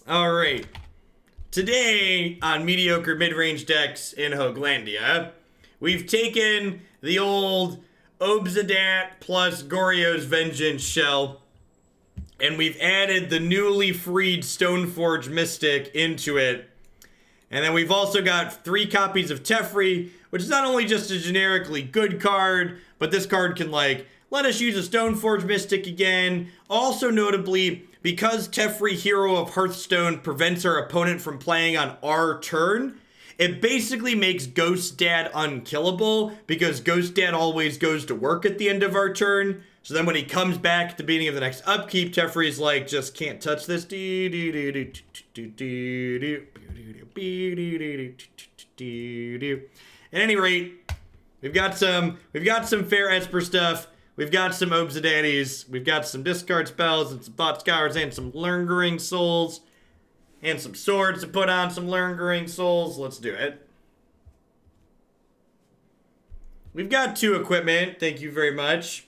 Alright. Today, on Mediocre Mid-Range Decks in Hoaglandia, we've taken the old Obzedat plus Goryo's Vengeance shell, and we've added the newly freed Stoneforge Mystic into it. And then we've also got 3 copies of Teferi, which is not only just a generically good card, but this card can, like, let us use a Stoneforge Mystic again. Also notably, because Teferi, Hero of Hearthstone, prevents our opponent from playing on our turn, it basically makes Ghost Dad unkillable, because Ghost Dad always goes to work at the end of our turn. So then when he comes back at the beginning of the next upkeep, Teferi's like, just can't touch this. At any rate, we've got some fair Esper stuff. We've got some Obzedatis. We've got some discard spells and some Thought Scours and some Lingering Souls and some swords to put on some Lingering Souls. Let's do it. We've got 2 equipment. Thank you very much.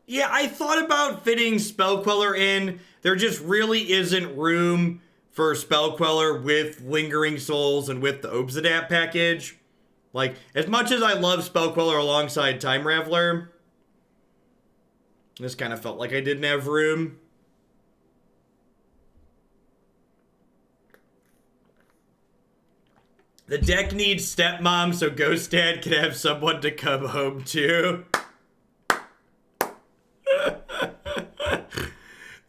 Yeah, I thought about fitting Spell Queller in. There just really isn't room for Spell Queller with Lingering Souls and with the Obzedat package. Like, as much as I love Spell Queller alongside Time Raveler, this kind of felt like I didn't have room. The deck needs Stepmom so Ghost Dad can have someone to come home to.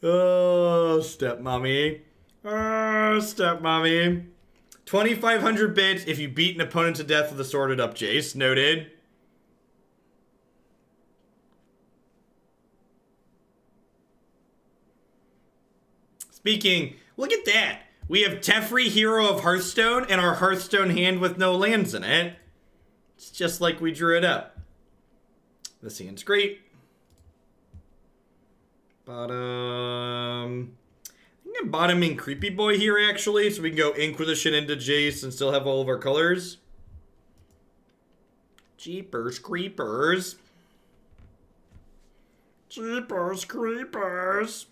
Oh, Stepmommy. Oh, Stepmommy. 2,500 bits if you beat an opponent to death with a Sorted Up Jace. Noted. Speaking, look at that. We have Teferi, Hero of Hearthstone, and our Hearthstone hand with no lands in it. It's just like we drew it up. This hand's great. Bottom. I think I'm bottoming Creepy Boy here, actually, so we can go Inquisition into Jace and still have all of our colors. Jeepers Creepers. Jeepers Creepers.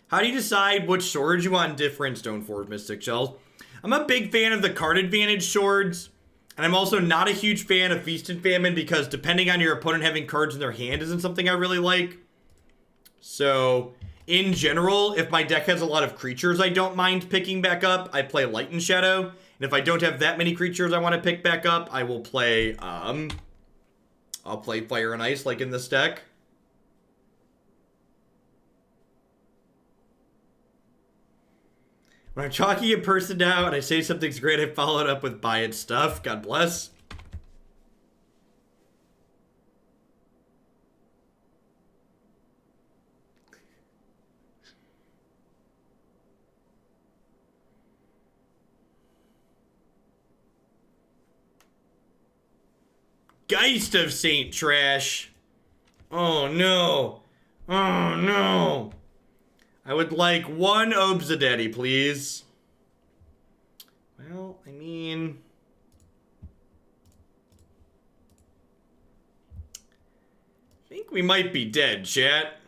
How do you decide which swords you want in different Stoneforge Mystic shells? I'm a big fan of the card advantage swords, and I'm also not a huge fan of Feast and Famine because depending on your opponent having cards in their hand isn't something I really like. So, in general, if my deck has a lot of creatures I don't mind picking back up, I play Light and Shadow. And if I don't have that many creatures I want to pick back up, I will play, I'll play Fire and Ice like in this deck. When I'm talking a person down and I say something's great, I follow it up with buy it stuff. God bless. Geist of Saint Trash. Oh no. Oh no. I would like 1 Obzedat, please. Well, I mean... I think we might be dead, chat.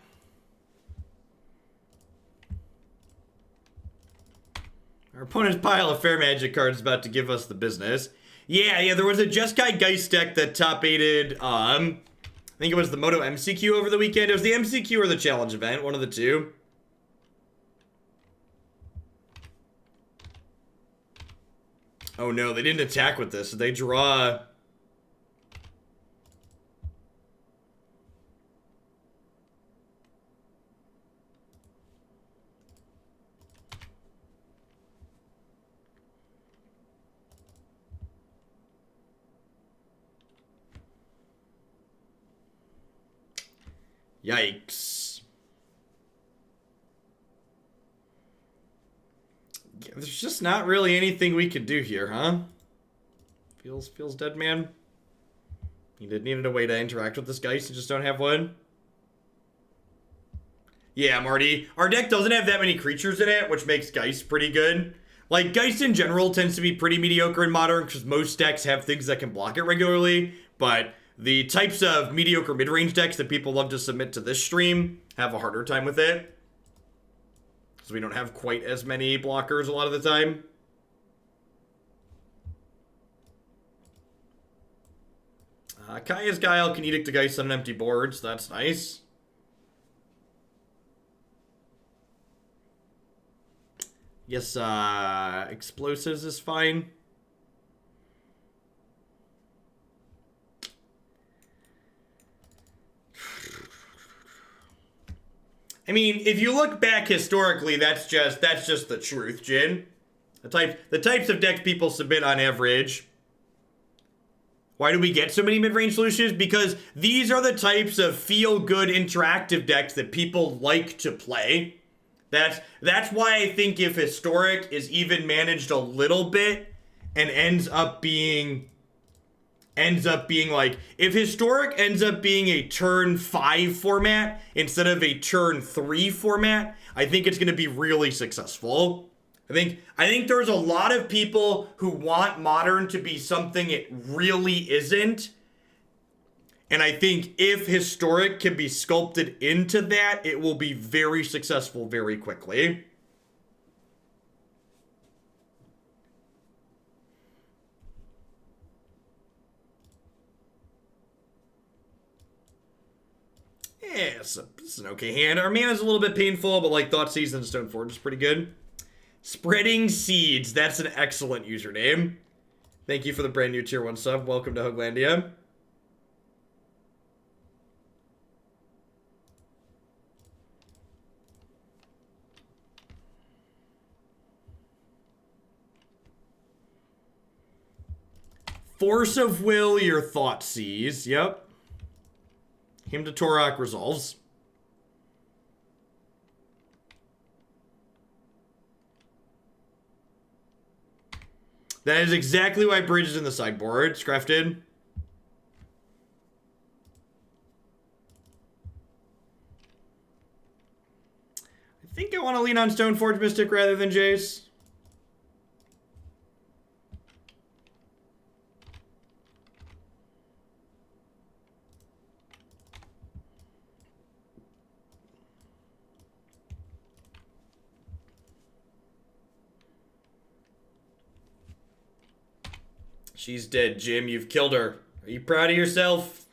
Our opponent's pile of Fair Magic cards is about to give us the business. Yeah, there was a Jeskai Geist deck that top-8'd, I think it was the Moto MCQ over the weekend. It was the MCQ or the Challenge event, one of the two. Oh no, they didn't attack with this. They draw... Yikes. There's just not really anything we can do here, huh? Feels dead, man. Needed a way to interact with this Geist and just don't have one. Yeah, Marty. Our deck doesn't have that many creatures in it, which makes Geist pretty good. Like, Geist in general tends to be pretty mediocre in Modern, because most decks have things that can block it regularly, but the types of mediocre mid-range decks that people love to submit to this stream have a harder time with it. Because we don't have quite as many blockers a lot of the time. Kaya's Guile can Edict the Geist on an empty board, so that's nice. Yes, Explosives is fine. I mean, if you look back historically, that's just the truth, Jin. The types of decks people submit on average. Why do we get so many mid-range solutions? Because these are the types of feel-good interactive decks that people like to play. That's why I think if Historic is even managed a little bit and ends up being like, if Historic ends up being a turn 5 format instead of a turn 3 format, I think it's going to be really successful. I think there's a lot of people who want Modern to be something it really isn't. And I think if Historic can be sculpted into that, it will be very successful very quickly. Yeah, it's an okay hand. Our mana's a little bit painful, but like Thoughtseize and Stoneforge is pretty good. Spreading Seeds, that's an excellent username. Thank you for the brand new tier 1 sub. Welcome to Hoglandia. Force of Will, your Thoughtseize. Yep. Hymn to Torok resolves. That is exactly why Bridge is in the sideboard. It's crafted. I think I want to lean on Stoneforge Mystic rather than Jace. She's dead, Jim. You've killed her. Are you proud of yourself?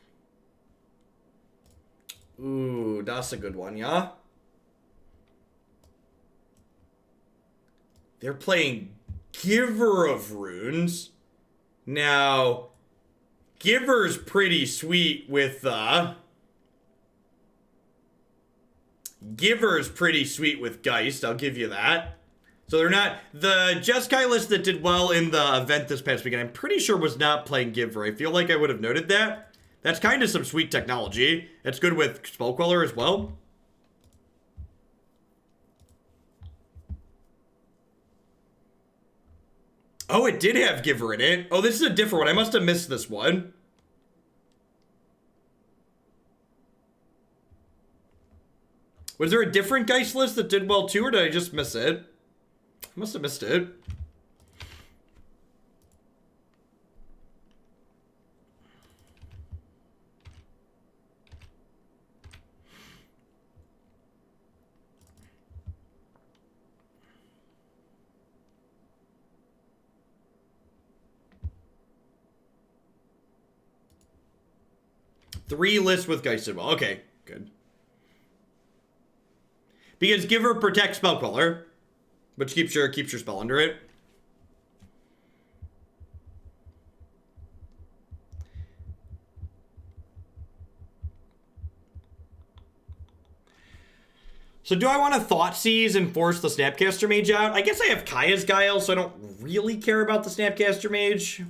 Ooh, that's a good one, yeah? They're playing Giver of Runes. Now, Giver's pretty sweet with, Giver's pretty sweet with Geist, I'll give you that. So they're not, the Jeskai list that did well in the event this past weekend, I'm pretty sure was not playing Giver. I feel like I would have noted that. That's kind of some sweet technology. It's good with Spellqueller as well. Oh, it did have Giver in it. Oh, this is a different one. I must have missed this one. Was there a different Geist list that did well too, or did I just miss it? I must have missed it. Three lists with Geist as well. Okay, good. Because Giver protects Spellqueller, which keeps your spell under it. So do I want to Thoughtseize and force the Snapcaster Mage out? I guess I have Kaya's Guile, so I don't really care about the Snapcaster Mage.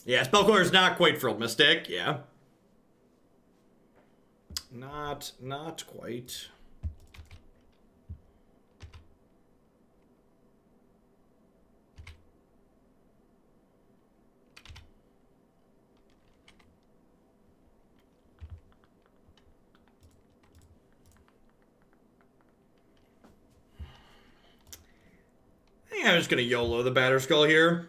Yeah, Spellcaller is not quite Frilled Mystic, yeah. Not quite. I think I'm just gonna YOLO the Batterskull here.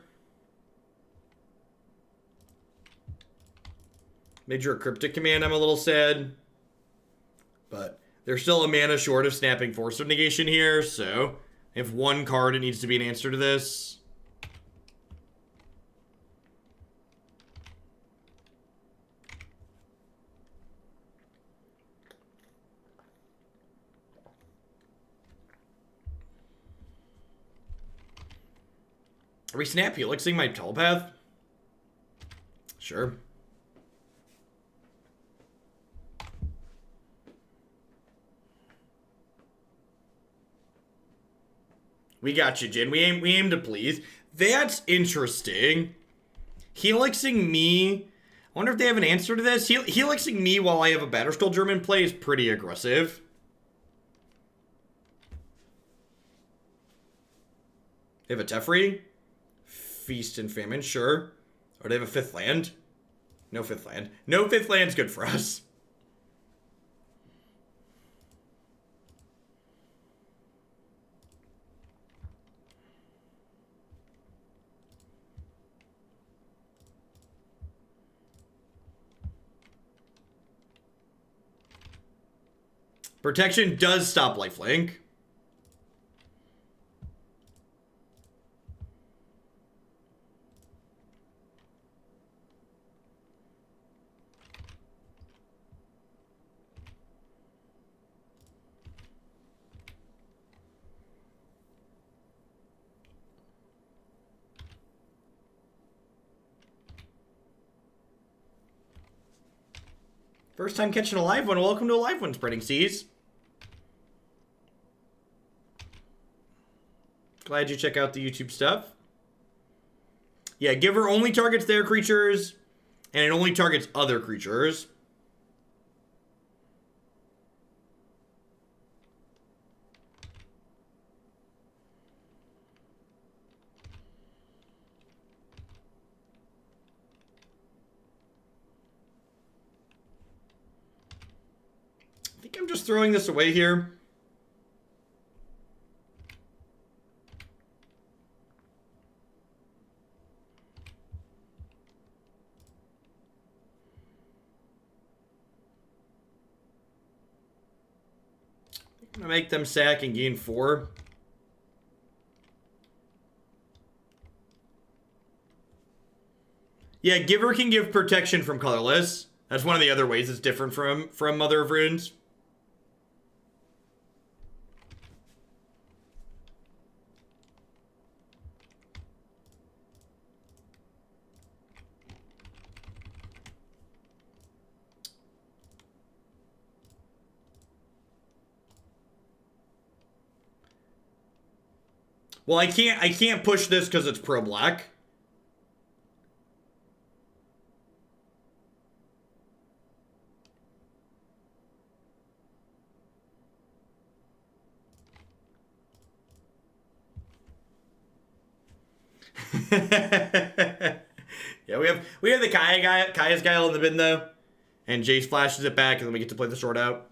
Major Cryptic Command, I'm a little sad. But there's still a mana short of Snapping Force of Negation here, so if one card, it needs to be an answer to this. Are we Snap Helixing my Telepath? Sure. We got you, Jin. We aim to please. That's interesting. Helixing me. I wonder if they have an answer to this. Helixing me while I have a Batterskull German play is pretty aggressive. They have a Teferi. Feast and Famine, sure. Or they have a 5th land. No 5th land. No 5th land's good for us. Protection does stop lifelink. First time catching a live one. Welcome to a live one, Spreading Seas. Glad you check out the YouTube stuff. Yeah, Giver only targets their creatures, and it only targets other creatures. I think I'm just throwing this away here. I'm gonna make them sack and gain 4. Yeah, Giver can give protection from colorless. That's one of the other ways it's different from Mother of Runes. Well, I can't push this because it's pro-black. Yeah, we have the Kaya's Guile in the bin though. And Jace flashes it back, and then we get to play the sword out.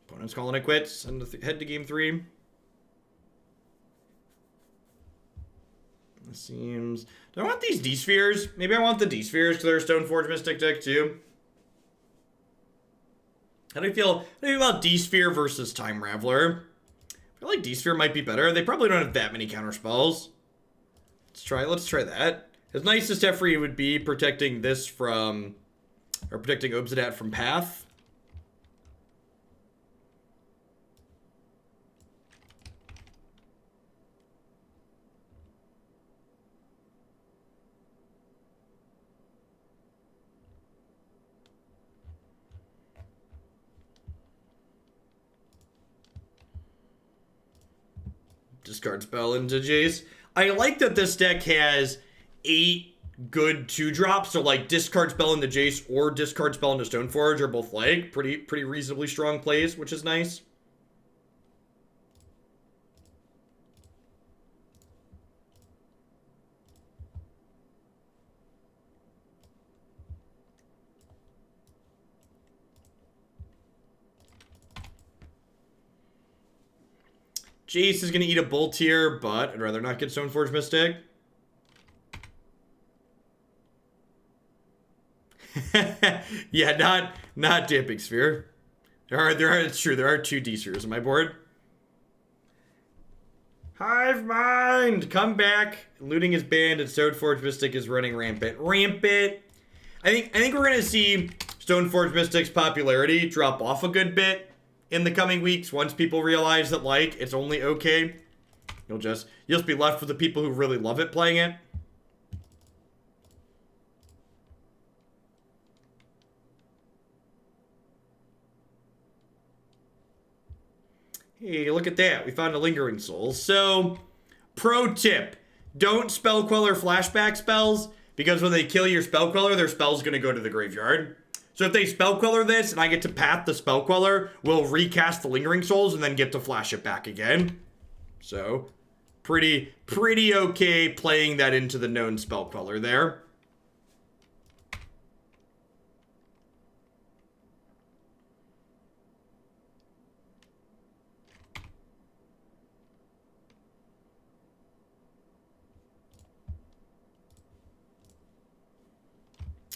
Opponent's calling it quits, and head to game 3. It seems... Do I want these D-Spheres? Maybe I want the D-Spheres because they're a Stoneforge Mystic deck too. How do you feel about D-Sphere versus Time Raveler? I feel like D-Sphere might be better. They probably don't have that many counter spells. Let's try that. As nice as Teferi would be protecting this from... Or protecting Obzedat from Path. Discard spell into Jace. I like that this deck has 8 good 2-drops. So like discard spell into Jace or discard spell into Stoneforge are both like pretty reasonably strong plays, which is nice. Jace is going to eat a bolt here, but I'd rather not get Stoneforge Mystic. Yeah, not Damping Sphere. It's true, there are 2 D-Spheres on my board. Hive Mind! Come back. Looting is banned and Stoneforge Mystic is running rampant. Rampant! I think we're going to see Stoneforge Mystic's popularity drop off a good bit in the coming weeks once people realize that, like, it's only okay. You'll just be left with the people who really love it playing it. Hey, look at that. We found a Lingering Soul. So, pro tip. Don't Spell Queller flashback spells, because when they kill your Spell Queller, their spell's going to go to the graveyard. So if they Spell Queller this, and I get to path the Spell Queller, we'll recast the Lingering Souls, and then get to flash it back again. So, pretty okay playing that into the known Spell Queller there.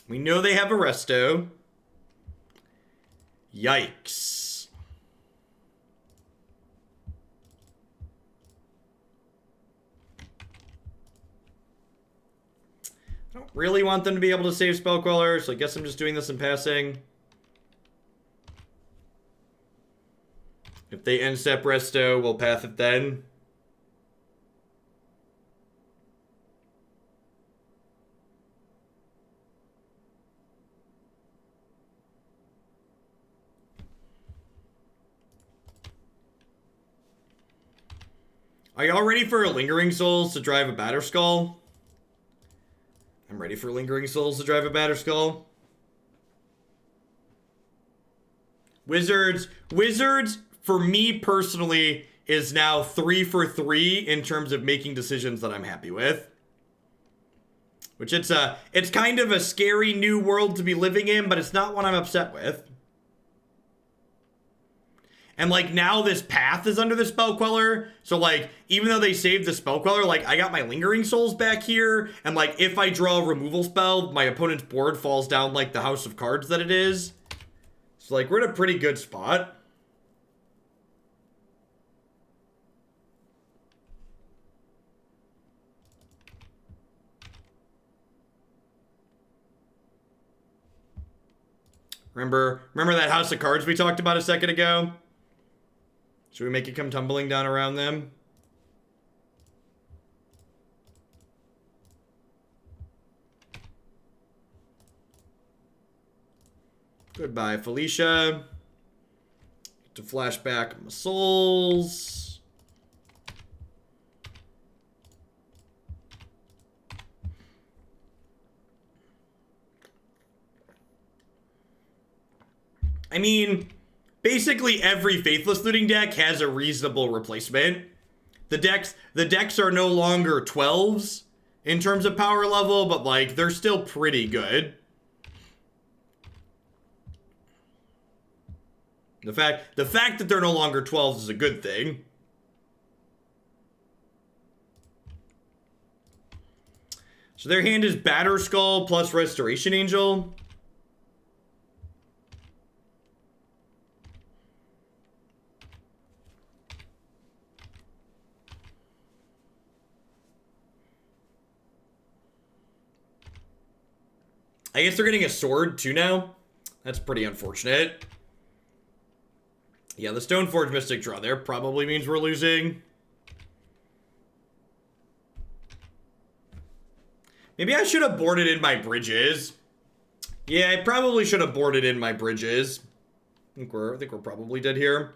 We know they have a resto. Yikes. I don't really want them to be able to save Spell Queller, so I guess I'm just doing this in passing. If they end step resto, we'll path it then. Are y'all ready for Lingering Souls to drive a Batterskull? I'm ready for Lingering Souls to drive a Batterskull. Wizards, for me personally, is now 3 for 3 in terms of making decisions that I'm happy with. Which it's kind of a scary new world to be living in, but it's not one I'm upset with. And, like, now this path is under the Spell Queller. So, like, even though they saved the Spell Queller, like, I got my Lingering Souls back here. And, like, if I draw a removal spell, my opponent's board falls down like the House of Cards that it is. So, like, we're in a pretty good spot. Remember that House of Cards we talked about a second ago? Should we make it come tumbling down around them? Goodbye, Felicia. Get to flash back my souls. I mean, basically every Faithless Looting deck has a reasonable replacement. The decks are no longer 12s in terms of power level, but like they're still pretty good. The fact that they're no longer 12s is a good thing. So their hand is Batterskull plus Restoration Angel. I guess they're getting a sword too now. That's pretty unfortunate. Yeah, the Stoneforge Mystic draw there probably means we're losing. Maybe I should have boarded in my bridges. Yeah, I probably should have boarded in my bridges. I think we're probably dead here.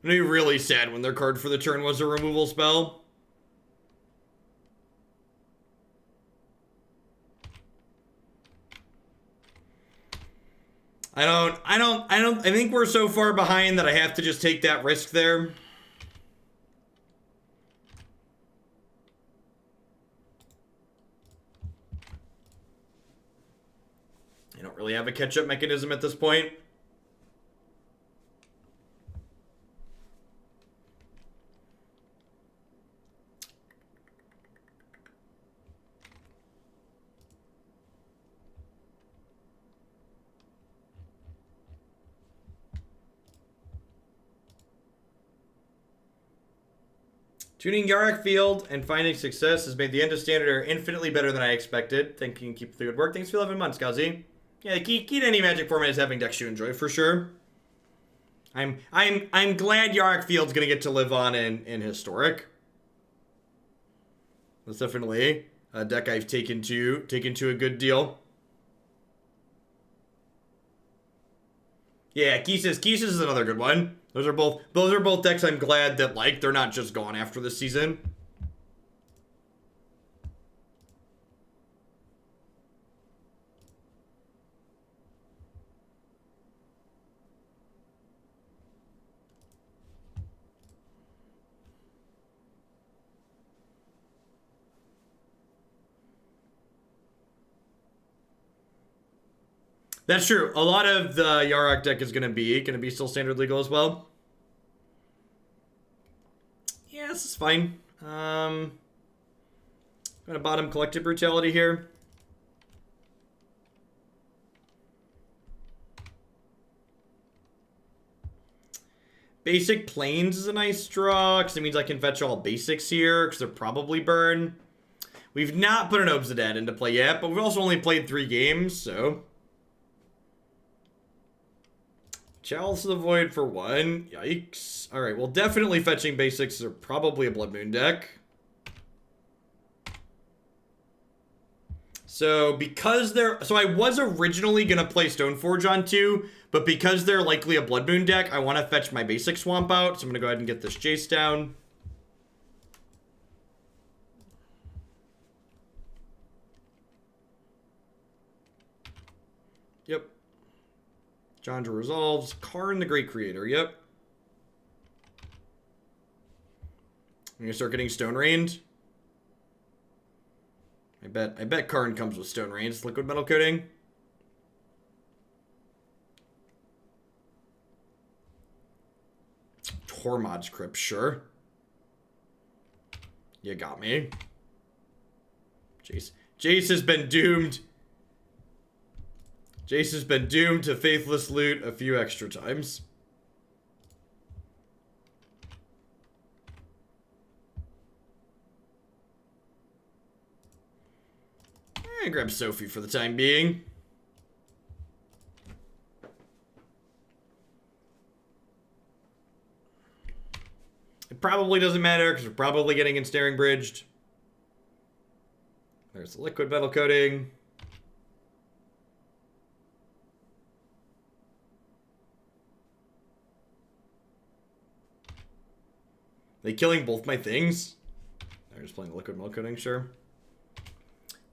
It'd be really sad when their card for the turn was a removal spell. I think we're so far behind that I have to just take that risk there. I don't really have a catch-up mechanism at this point. Tuning Yarok Field and finding success has made the end of standard infinitely better than I expected. Thank you and keep the good work. Thanks for 11 months, Gazi. Yeah, the key to any Magic format is having decks you enjoy for sure. I'm glad Yarok Field's gonna get to live on in Historic. That's definitely a deck I've taken to a good deal. Yeah, Kisis is another good one. Those are both decks I'm glad that, like, they're not just gone after this season. That's true. A lot of the Yarok deck is gonna be still standard legal as well. Yeah, this is fine. Gonna bottom Collective Brutality here. Basic Plains is a nice draw, because it means I can fetch all basics here, because they're probably burn. We've not put an Obzedat into play yet, but we've also only played 3 games, so... Chalice of the Void for 1. Yikes. Alright, well, definitely fetching basics are probably a Blood Moon deck. So, because they're... So, I was originally going to play Stoneforge on 2, but because they're likely a Blood Moon deck, I want to fetch my basic swamp out. So, I'm going to go ahead and get this Jace down. Yep. Chandra resolves. Karn the Great Creator. Yep. I'm gonna start getting Stone Rained. I bet Karn comes with Stone Rained. Liquid Metal Coating. Tormod's Crypt, sure. You got me. Jace has been doomed. Jace has been doomed to faithless loot a few extra times. I grab Sophie for the time being. It probably doesn't matter because we're probably getting Ensnaring Bridged. There's the Liquid Metal Coating. They killing both my things? They're just playing the Liquid Metal Coating, sure.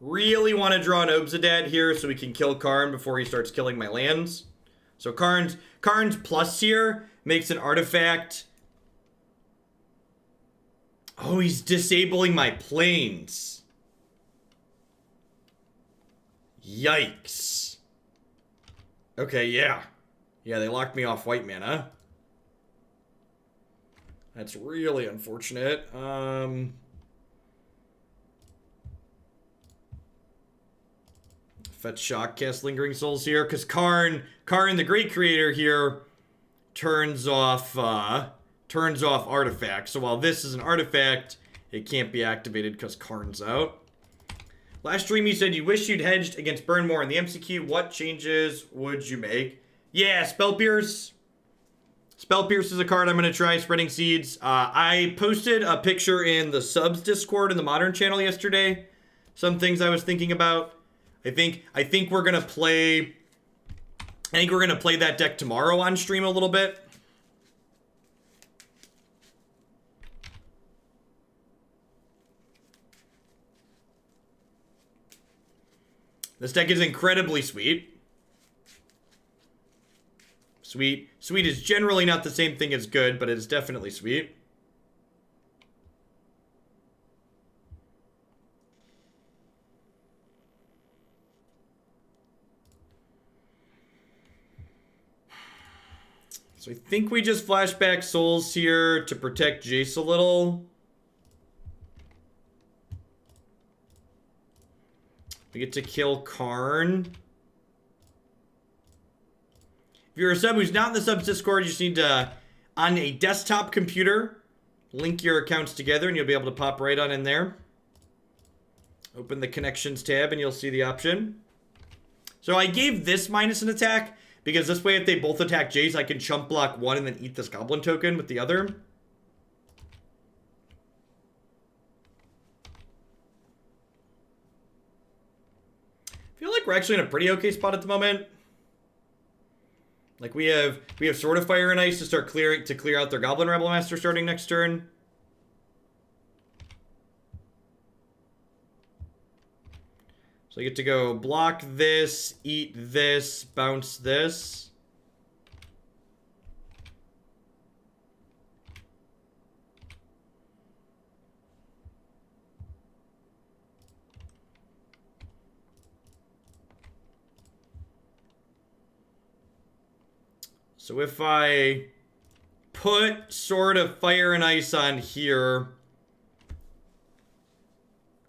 Really want to draw an Obzedat here so we can kill Karn before he starts killing my lands. So Karn's plus here makes an artifact. Oh, he's disabling my planes. Yikes. Okay, yeah. Yeah, they locked me off white mana. That's really unfortunate. Fetch Shock, cast Lingering Souls here, because Karn the Great Creator here turns off artifacts. So while this is an artifact, it can't be activated because Karn's out. Last stream you said you wish you'd hedged against burn more in the MCQ. What changes would you make? Yeah, Spell Pierce. Spell Pierce is a card I'm going to try. Spreading Seeds. I posted a picture in the subs Discord in the Modern channel yesterday. Some things I was thinking about. I think we're going to play... I think we're going to play that deck tomorrow on stream a little bit. This deck is incredibly sweet. Sweet. Sweet is generally not the same thing as good, but it is definitely sweet. So I think we just flashback souls here to protect Jace a little. We get to kill Karn. If you're a sub who's not in the subs Discord, you just need to, on a desktop computer, link your accounts together and you'll be able to pop right on in there. Open the connections tab and you'll see the option. So I gave this minus an attack because this way if they both attack Jace, I can chump block one and then eat this goblin token with the other. I feel like we're actually in a pretty okay spot at the moment. Like we have Sword of Fire and Ice to start clear out their Goblin Rebel Master starting next turn. So I get to go block this, eat this, bounce this. So if I put Sword of Fire and Ice on here,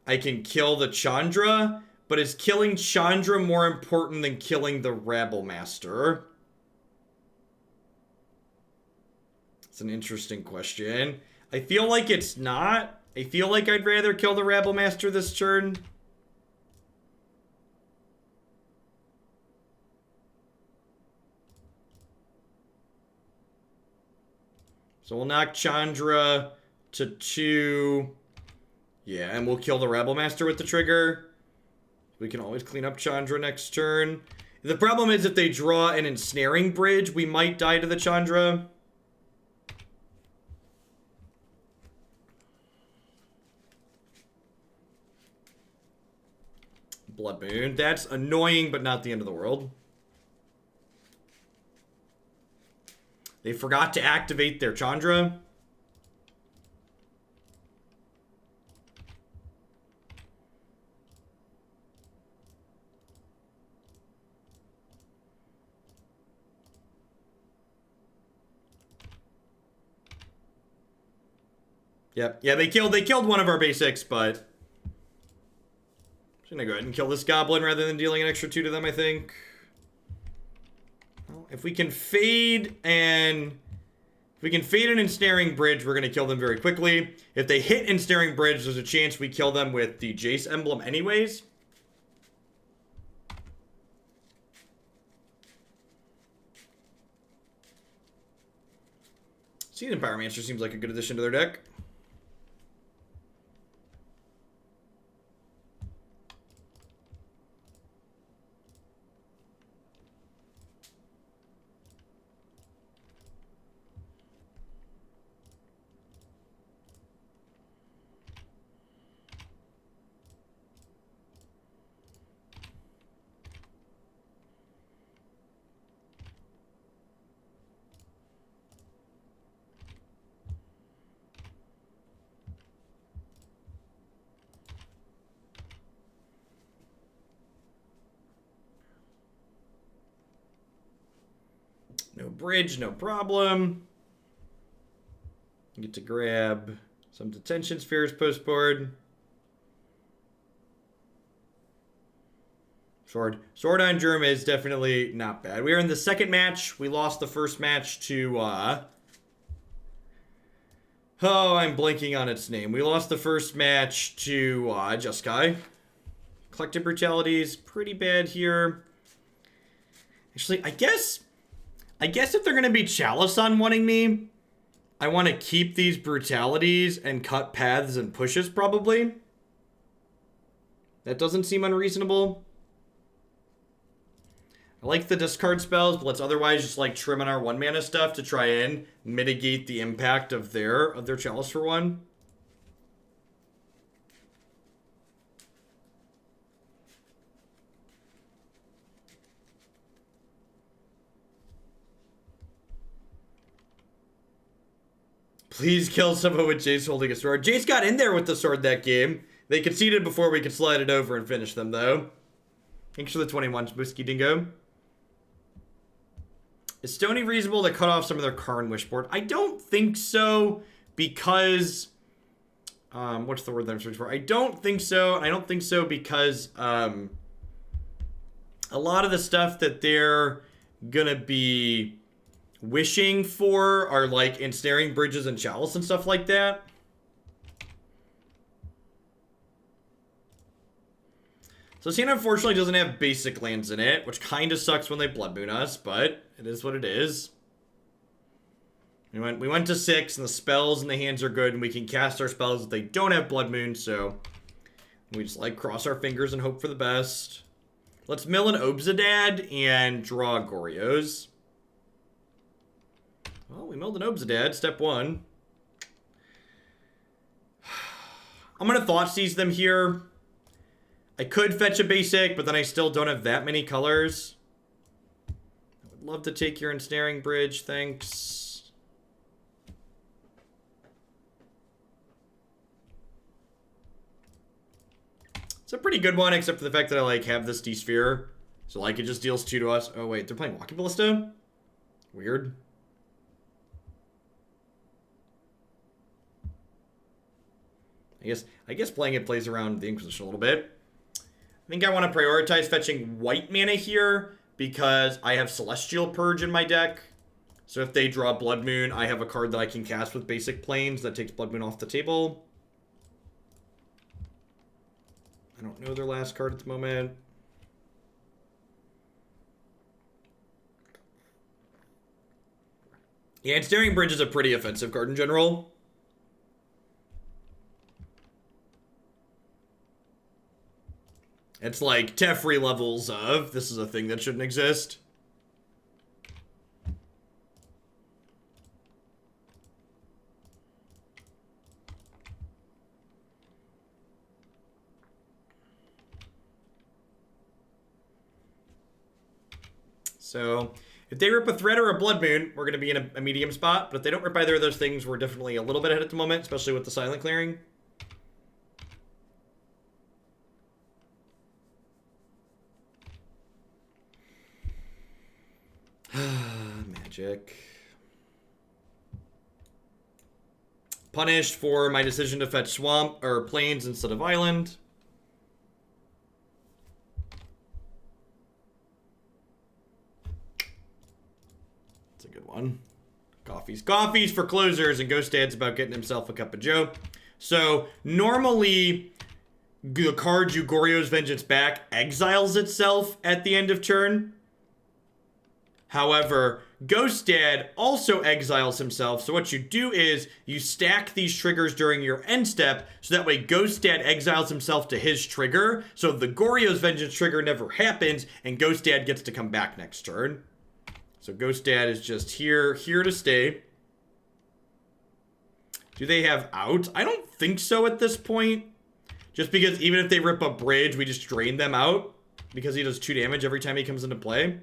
I can kill the Chandra, but is killing Chandra more important than killing the Rabble Master? It's an interesting question. I feel like it's not. I feel like I'd rather kill the Rabble Master this turn. So we'll knock Chandra to 2. Yeah, and we'll kill the Rebel Master with the trigger. We can always clean up Chandra next turn. The problem is if they draw an Ensnaring Bridge, we might die to the Chandra. Blood Moon. That's annoying, but not the end of the world. They forgot to activate their Chandra. Yep. Yeah, they killed one of our basics, but I'm gonna go ahead and kill this goblin rather than dealing an extra 2 to them, I think. Well, if we can fade an Ensnaring Bridge, we're gonna kill them very quickly. If they hit Ensnaring Bridge, there's a chance we kill them with the Jace emblem anyways. Season Pyromancer seems like a good addition to their deck. No bridge, no problem. Get to grab some Detention Spheres post-board. Sword on Germ is definitely not bad. We are in the second match. We lost the first match to, oh, I'm blanking on its name. We lost the first match to, Jeskai. Collective Brutality is pretty bad here. Actually, I guess if they're going to be Chalice on wanting me, I want to keep these brutalities and cut paths and pushes, probably. That doesn't seem unreasonable. I like the discard spells, but let's otherwise just like trim on our 1-mana stuff to try and mitigate the impact of their Chalice for 1. Please kill someone with Jace holding a sword. Jace got in there with the sword that game. They conceded before we could slide it over and finish them, though. Thanks for the 21, Whiskey Dingo. Is Stony reasonable to cut off some of their Karn Wishboard? I don't think so, because... what's the word that I'm searching for? I don't think so. I don't think so because a lot of the stuff that they're gonna be wishing for are like ensnaring bridges and chalice and stuff like that. So this hand unfortunately doesn't have basic lands in it, which kind of sucks when they Blood Moon us, but it is what it is. We went to 6, and the spells in the hands are good, and we can cast our spells if they don't have Blood Moon, so we just like cross our fingers and hope for the best. Let's mill an Obzedat and draw Goryos. Well, we milled an Obzedat, step 1. I'm gonna Thoughtseize them here. I could fetch a basic, but then I still don't have that many colors. I would love to take your Ensnaring Bridge, thanks. It's a pretty good one, except for the fact that I like have this D-Sphere. So like it just deals 2 to us. Oh wait, they're playing Walking Ballista? Weird. I guess playing it plays around the Inquisition a little bit. I think I want to prioritize fetching white mana here because I have Celestial Purge in my deck. So if they draw Blood Moon, I have a card that I can cast with basic planes that takes Blood Moon off the table. I don't know their last card at the moment. Yeah, Ensnaring Bridge is a pretty offensive card in general. It's like Teferi levels of, this is a thing that shouldn't exist. So, if they rip a Threat or a Blood Moon, we're going to be in a medium spot. But if they don't rip either of those things, we're definitely a little bit ahead at the moment, especially with the Silent Clearing. Magic. Punished for my decision to fetch Swamp or Plains instead of Island. It's a good one. Coffees for closers, and Ghost Dad's about getting himself a cup of joe. So normally the card you Goryo's Vengeance back exiles itself at the end of turn. However, Ghost Dad also exiles himself, so what you do is you stack these triggers during your end step, so that way Ghost Dad exiles himself to his trigger, so the Goryo's Vengeance trigger never happens, and Ghost Dad gets to come back next turn. So Ghost Dad is just here to stay. Do they have out? I don't think so at this point. Just because even if they rip a bridge, we just drain them out, because he does 2 damage every time he comes into play.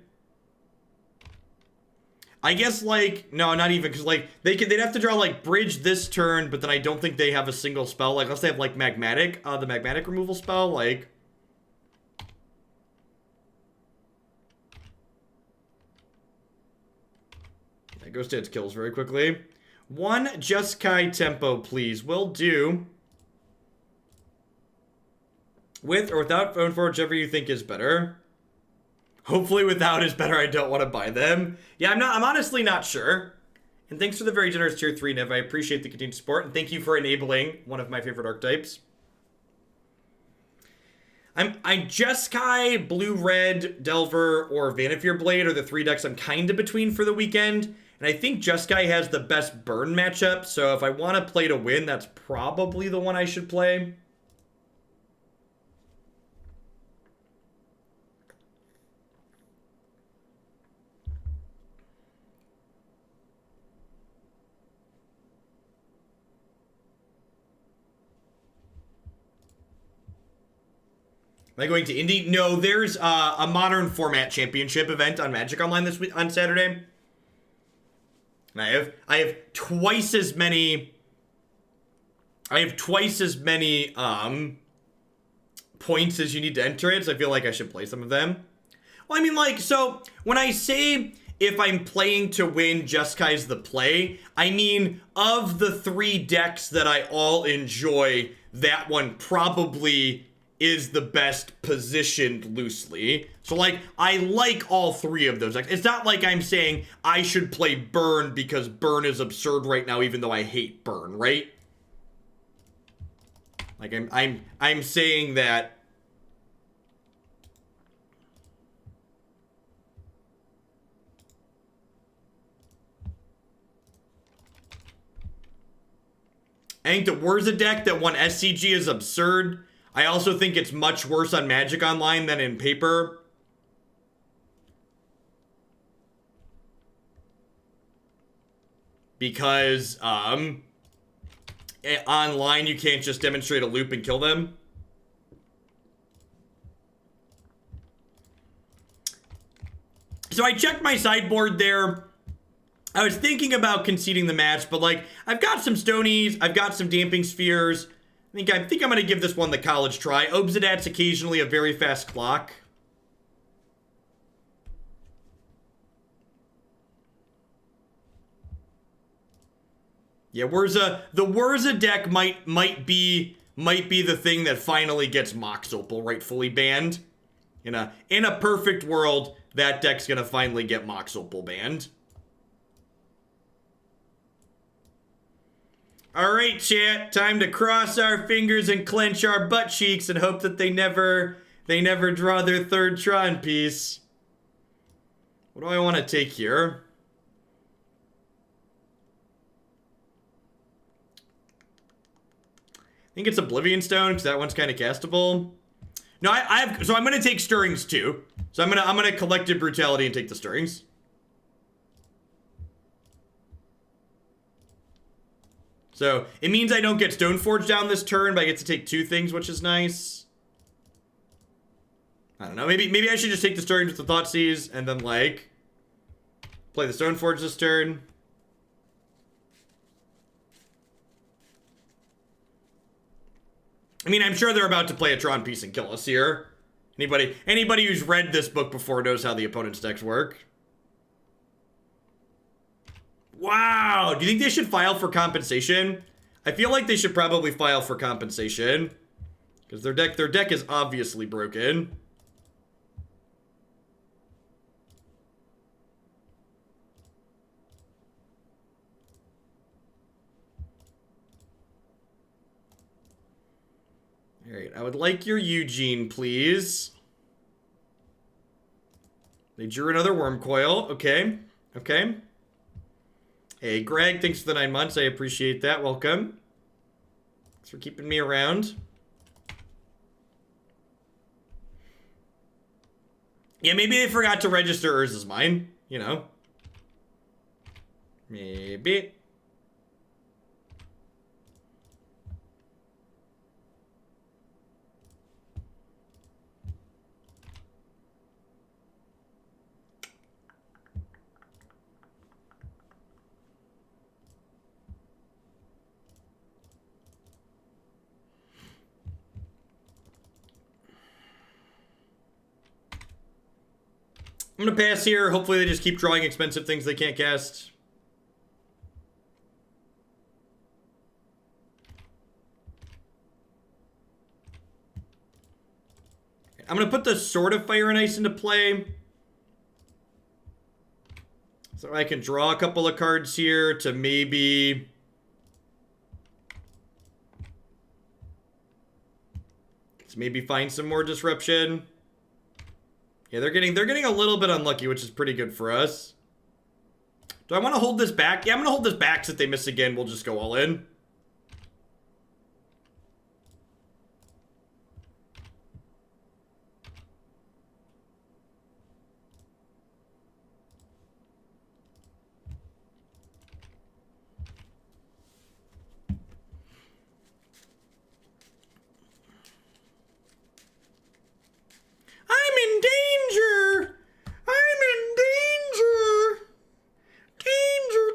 I guess, like, no, not even, because, like, they'd have to draw, like, Bridge this turn, but then I don't think they have a single spell, like, unless they have, like, Magmatic, the Magmatic removal spell, like... That goes to its kills very quickly. 1 Jeskai tempo, please. Will do. With or without Stoneforge, whichever you think is better. Hopefully without is better. I don't want to buy them. Yeah, I'm honestly not sure. And thanks for the very generous tier 3, Niv. I appreciate the continued support. And thank you for enabling one of my favorite archetypes. I'm Jeskai, Blue-Red, Delver, or Vanifear Blade are the 3 decks I'm kind of between for the weekend. And I think Jeskai has the best burn matchup. So if I want to play to win, that's probably the one I should play. Am I going to Indy? No, there's a Modern Format Championship event on Magic Online this week on Saturday. And I have twice as many points as you need to enter it, so I feel like I should play some of them. Well, I mean, like, so when I say if I'm playing to win, Jeskai the play, I mean, of the 3 decks that I all enjoy, that one probably is the best positioned loosely. So, like, I like all 3 of those decks. It's not like I'm saying I should play Burn because Burn is absurd right now, even though I hate Burn, right? Like, I'm saying that I think the Wurza deck that won SCG is absurd. I also think it's much worse on Magic Online than in paper. Because, online you can't just demonstrate a loop and kill them. So I checked my sideboard there. I was thinking about conceding the match, but like, I've got some Stonies, I've got some Damping Spheres. I think I'm gonna give this one the college try. Obzedat's occasionally a very fast clock. Yeah, the Wurza deck might be the thing that finally gets Mox Opal rightfully banned. In a perfect world, that deck's gonna finally get Mox Opal banned. Alright, chat, time to cross our fingers and clench our butt cheeks and hope that they never draw their 3rd Tron piece. What do I want to take here? I think it's Oblivion Stone, because that one's kind of castable. No, so I'm gonna take Stirrings too. So I'm gonna Collective Brutality and take the Stirrings. So, it means I don't get Stoneforge down this turn, but I get to take 2 things, which is nice. I don't know, maybe I should just take the Stirrings with the Thoughtseize, and then, like, play the Stoneforge this turn. I mean, I'm sure they're about to play a Tron piece and kill us here. Anybody who's read this book before knows how the opponent's decks work. Wow, do you think they should file for compensation? I feel like they should probably file for compensation. Because their deck is obviously broken. Alright, I would like your Eugene, please. They drew another Worm Coil. Okay. Okay. Hey, Greg, thanks for the 9 months. I appreciate that. Welcome. Thanks for keeping me around. Yeah, maybe they forgot to register Urza's Mine. You know. Maybe. I'm gonna pass here. Hopefully they just keep drawing expensive things they can't cast. I'm gonna put the Sword of Fire and Ice into play. So I can draw a couple of cards here to maybe... find some more disruption. Yeah, they're getting a little bit unlucky, which is pretty good for us. Do I want to hold this back? Yeah, I'm going to hold this back so if they miss again, we'll just go all in. I'm in danger! I'm in danger! Danger,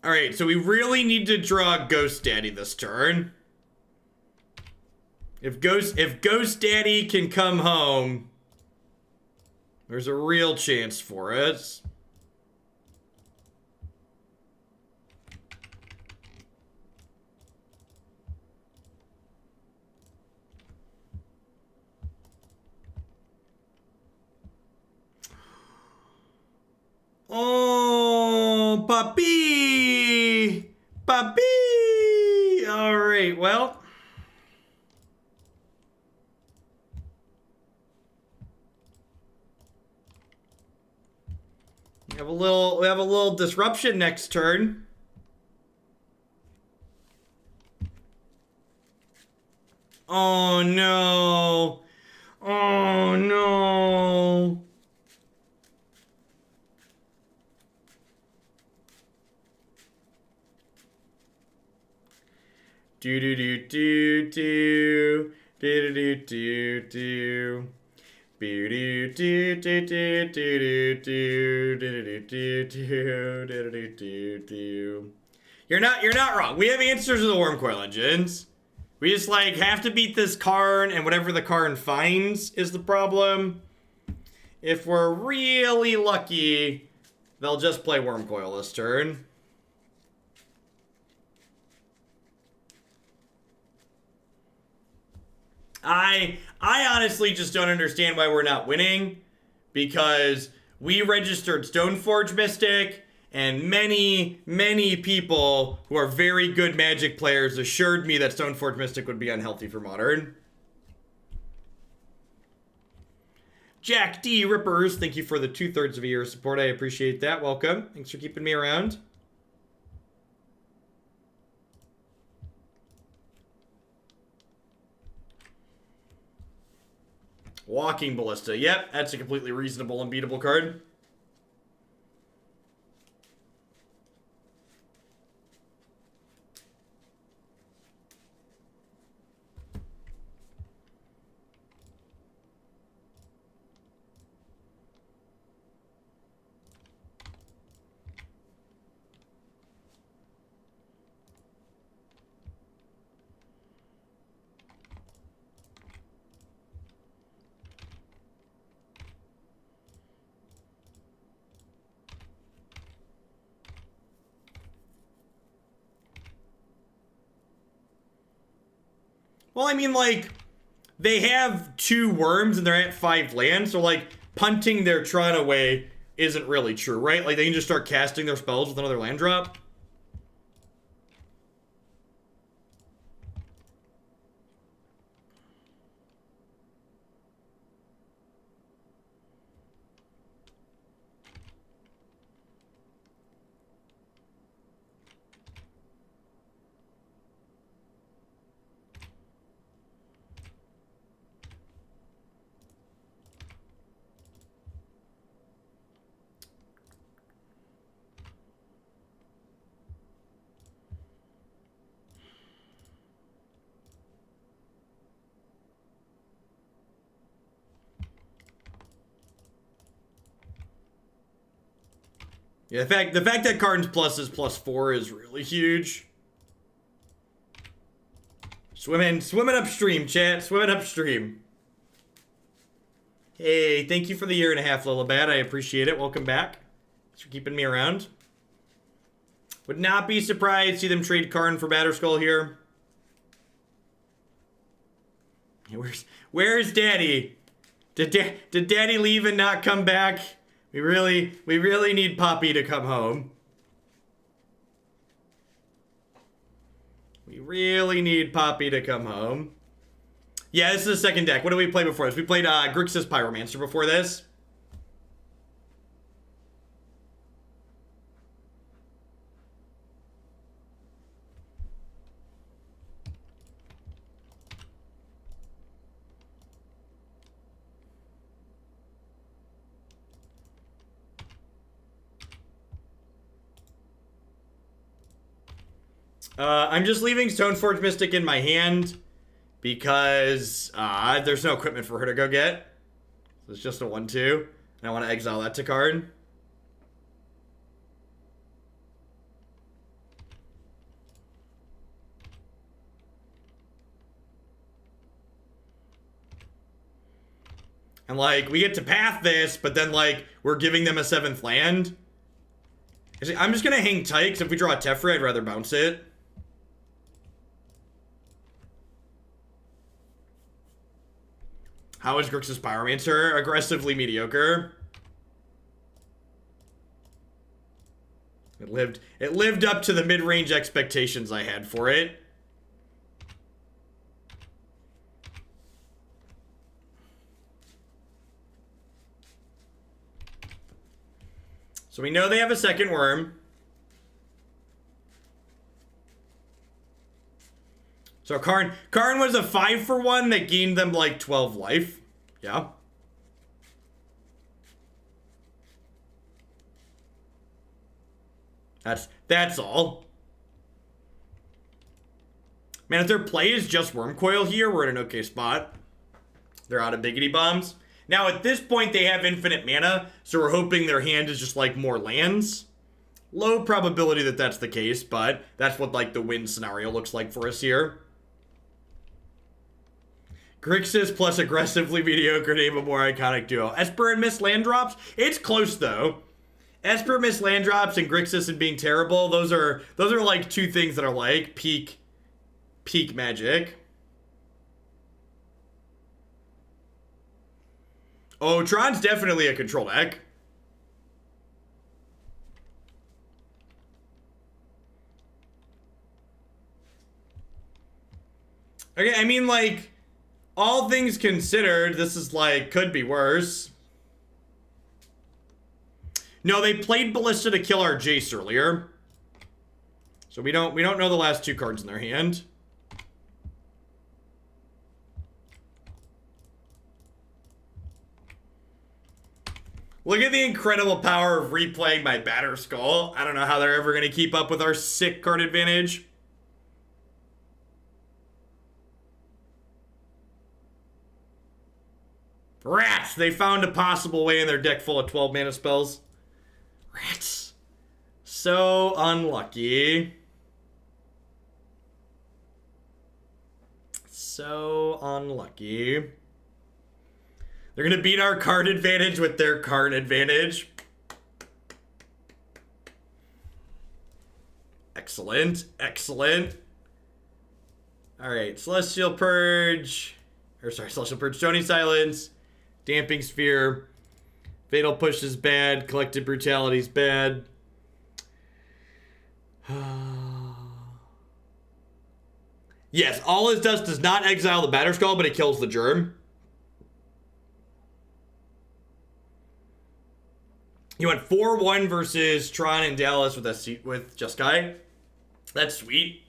Alright, so we really need to draw Ghost Daddy this turn. If Ghost Daddy can come home, there's a real chance for us. Oh, puppy! Puppy! Alright, well. We have a little disruption next turn. Oh no. Oh no. Do do do do do do do do do. You're not wrong. We have answers to the Wormcoil engines. We just like have to beat this Karn, and whatever the Karn finds is the problem. If we're really lucky, they'll just play Wormcoil this turn. I honestly just don't understand why we're not winning, because we registered Stoneforge Mystic, and many people who are very good Magic players assured me that Stoneforge Mystic would be unhealthy for Modern. Jack D. Rippers, thank you for the 2/3 of a year of support. I appreciate that. Welcome. Thanks for keeping me around. Walking Ballista. Yep, that's a completely reasonable, unbeatable card. Well, I mean, like, they have 2 worms and they're at 5 lands, so, like, punting their Tron away isn't really true, right? Like, they can just start casting their spells with another land drop. Yeah, the fact that Karn's plus is +4 is really huge. Swimming upstream, chat. Swimming upstream. Hey, thank you for the 1.5 years, Lilibad. I appreciate it. Welcome back. Thanks for keeping me around. Would not be surprised to see them trade Karn for Batterskull here. Where's Daddy? Did Daddy leave and not come back? We really need Poppy to come home. We really need Poppy to come home. Yeah, this is the second deck. What did we play before this? We played Grixis Pyromancer before this. I'm just leaving Stoneforge Mystic in my hand because there's no equipment for her to go get. So it's just a 1/2, and I want to exile that to card. And, like, we get to path this, but then, like, we're giving them a 7th land. I'm just gonna hang tight, because if we draw a Teferi, I'd rather bounce it. How is Grixis Pyromancer? Aggressively mediocre. It lived up to the mid-range expectations I had for it. So we know they have a second worm. So Karn was a 5-for-1 that gained them like 12 life. Yeah. That's all. Man, if their play is just Wormcoil here, we're in an okay spot. They're out of Biggity Bombs. Now, at this point, they have infinite mana, so we're hoping their hand is just, like, more lands. Low probability that that's the case, but that's what, like, the win scenario looks like for us here. Grixis plus aggressively mediocre, name a more iconic duo. Esper and Miss land drops? It's close, though. Esper, Miss land drops, and Grixis and being terrible, those are like, two things that are, like, peak magic. Oh, Tron's definitely a control deck. Okay, I mean, like, all things considered, this is, like, could be worse. No, they played Ballista to kill our Jace earlier. So we don't know the last two cards in their hand. Look at the incredible power of replaying my Batterskull. I don't know how they're ever going to keep up with our sick card advantage. Rats! They found a possible way in their deck full of 12 mana spells. Rats. So unlucky. So unlucky. They're going to beat our card advantage with their card advantage. Excellent. Excellent. Alright, Celestial Purge. Celestial Purge. Stony Silence. Damping Sphere. Fatal Push is bad. Collective Brutality is bad. Yes, all it does not exile the Batterskull, but it kills the Germ. You went 4-1 versus Tron and Dallas with Jeskai. That's sweet.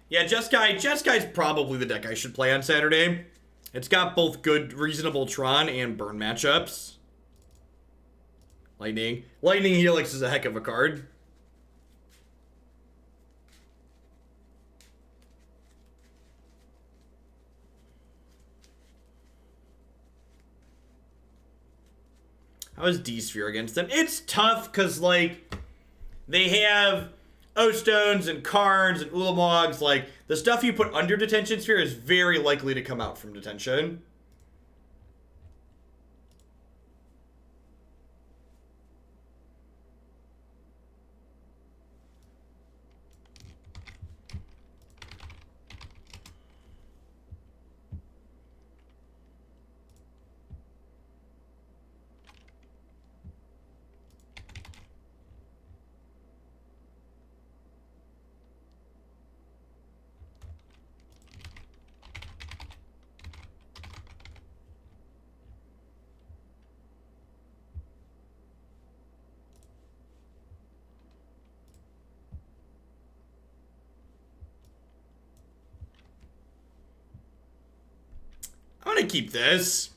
Yeah, Jeskai's probably the deck I should play on Saturday. It's got both good, reasonable Tron and burn matchups. Lightning Helix is a heck of a card. How is D-Sphere against them? It's tough because, like, they have O-Stones and Karns and Ulamogs. Like, the stuff you put under Detention Sphere is very likely to come out from Detention. I'm gonna keep this.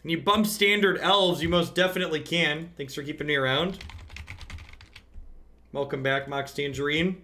Can you bump standard elves? You most definitely can. Thanks for keeping me around. Welcome back, Mox Tangerine.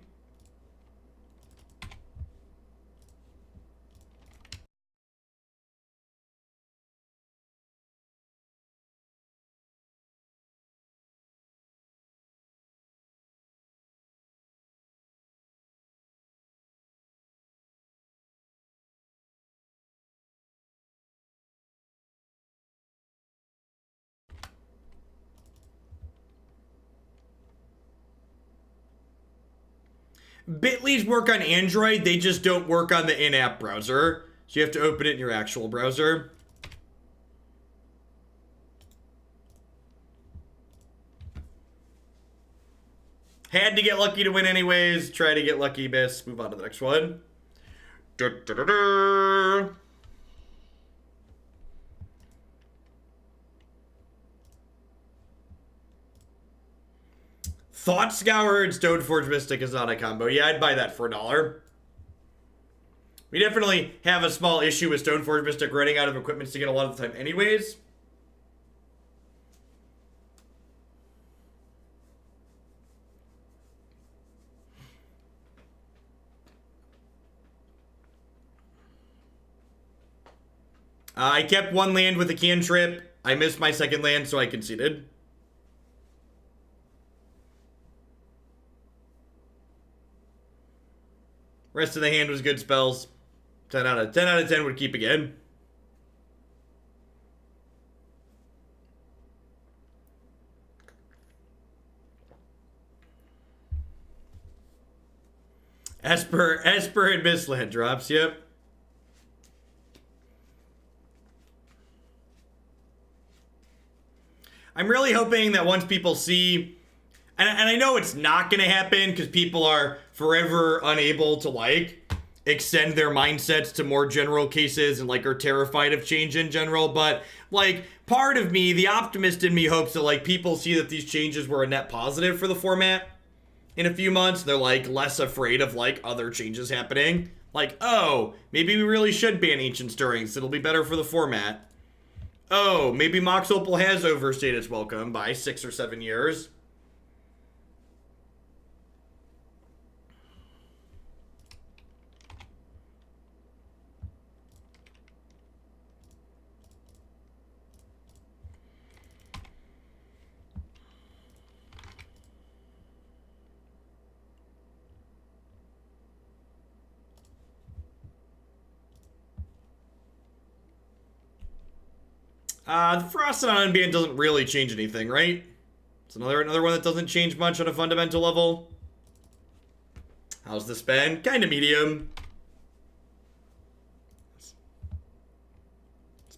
Bitly's work on Android, they just don't work on the in-app browser. So you have to open it in your actual browser. Had to get lucky to win anyways. Try to get lucky, miss. Move on to the next one. Thought Scour and Stoneforge Mystic is not a combo. Yeah, I'd buy that for $1. We definitely have a small issue with Stoneforge Mystic running out of equipment to get a lot of the time anyways. I kept one land with a cantrip. I missed my second land, so I conceded. Rest of the hand was good spells. 10 out of 10 would keep again. Esper and Mistland drops, yep. I'm really hoping that once people see, and I know it's not going to happen because people are forever unable to, like, extend their mindsets to more general cases and, like, are terrified of change in general, but, like, part of me, the optimist in me, hopes that, like, people see that these changes were a net positive for the format in a few months. They're, like, less afraid of, like, other changes happening. Like, oh, maybe we really should ban Ancient Stirrings. It'll be better for the format. Oh, maybe Mox Opal has overstayed its welcome by 6 or 7 years. The Frosted on Unbanned doesn't really change anything, right? It's another one that doesn't change much on a fundamental level. How's this been? Kind of medium.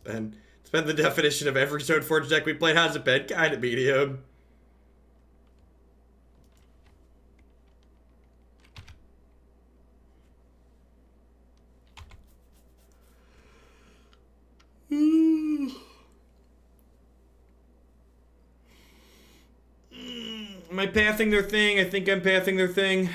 It's been the definition of every Stoneforge deck we played. How's it been? Kind of medium. Am I pathing their thing? I think I'm pathing their thing.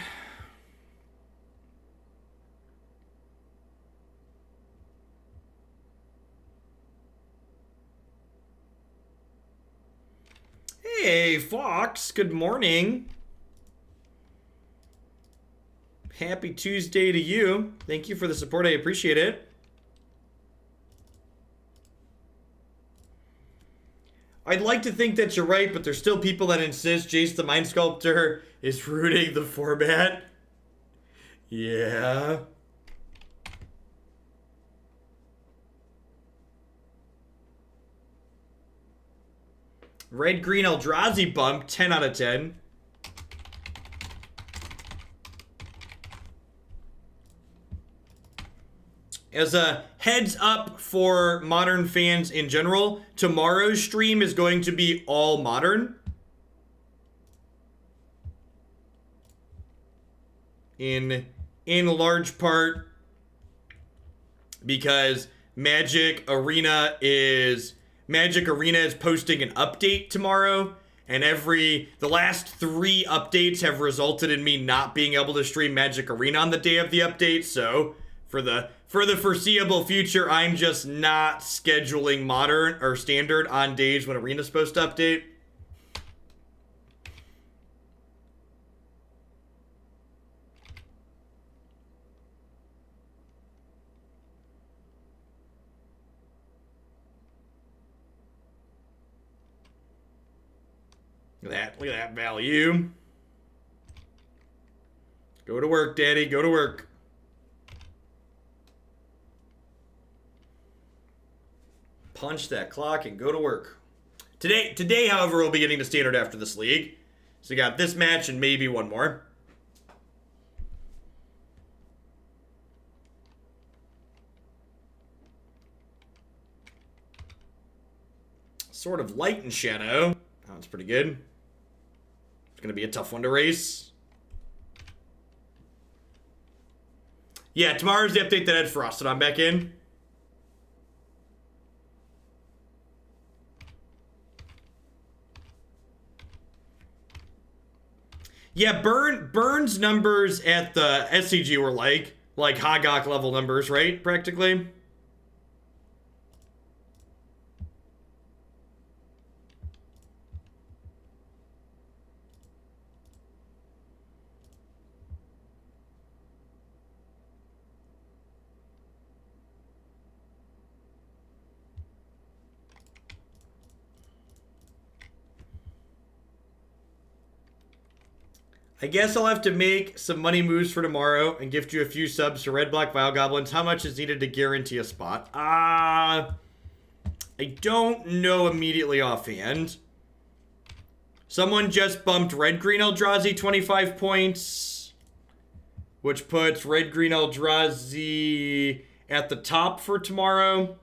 Hey, Fox. Good morning. Happy Tuesday to you. Thank you for the support. I appreciate it. I'd like to think that you're right, but there's still people that insist Jace the Mind Sculptor is ruining the format. Yeah. Red-Green Eldrazi bump, 10 out of 10. As a heads up for Modern fans in general, tomorrow's stream is going to be all Modern. In large part because Magic Arena is posting an update tomorrow, and the last 3 updates have resulted in me not being able to stream Magic Arena on the day of the update, so for the foreseeable future, I'm just not scheduling Modern or Standard on days when Arena's supposed to update. Look at that value. Go to work, Daddy. Go to work. Punch that clock and go to work. Today, however, we'll be getting to Standard after this league. So we got this match and maybe one more. Sword of Light and Shadow. Oh, that's pretty good. It's going to be a tough one to race. Yeah, tomorrow's the update that adds Frost, and I'm back in. Yeah, Burn's numbers at the SCG were like Hagok level numbers, right? Practically. I guess I'll have to make some money moves for tomorrow and gift you a few subs to Red Black Vile Goblins. How much is needed to guarantee a spot? I don't know immediately offhand. Someone just bumped Red Green Eldrazi 25 points, which puts Red Green Eldrazi at the top for tomorrow.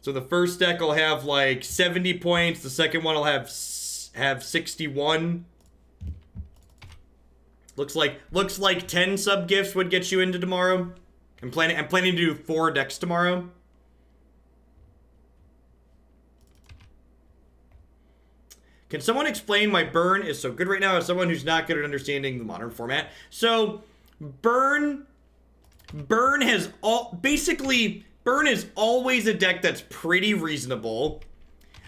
So the first deck will have like 70 points. The second one will have 61. Looks like 10 sub gifts would get you into tomorrow. I'm planning to do 4 decks tomorrow. Can someone explain why Burn is so good right now as someone who's not good at understanding the modern format? So Burn is always a deck that's pretty reasonable.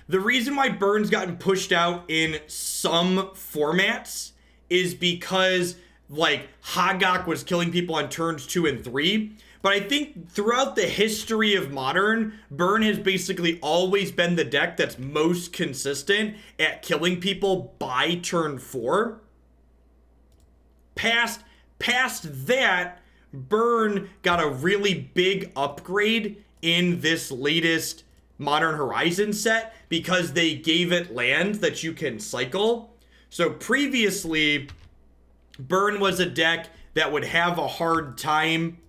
The reason why Burn's gotten pushed out in some formats is because, like, Hagok was killing people on turns 2 and 3. But I think throughout the history of Modern, Burn has basically always been the deck that's most consistent at killing people by turn 4. Past that, Burn got a really big upgrade in this latest Modern Horizon set because they gave it land that you can cycle. So previously, Burn was a deck that would have a hard time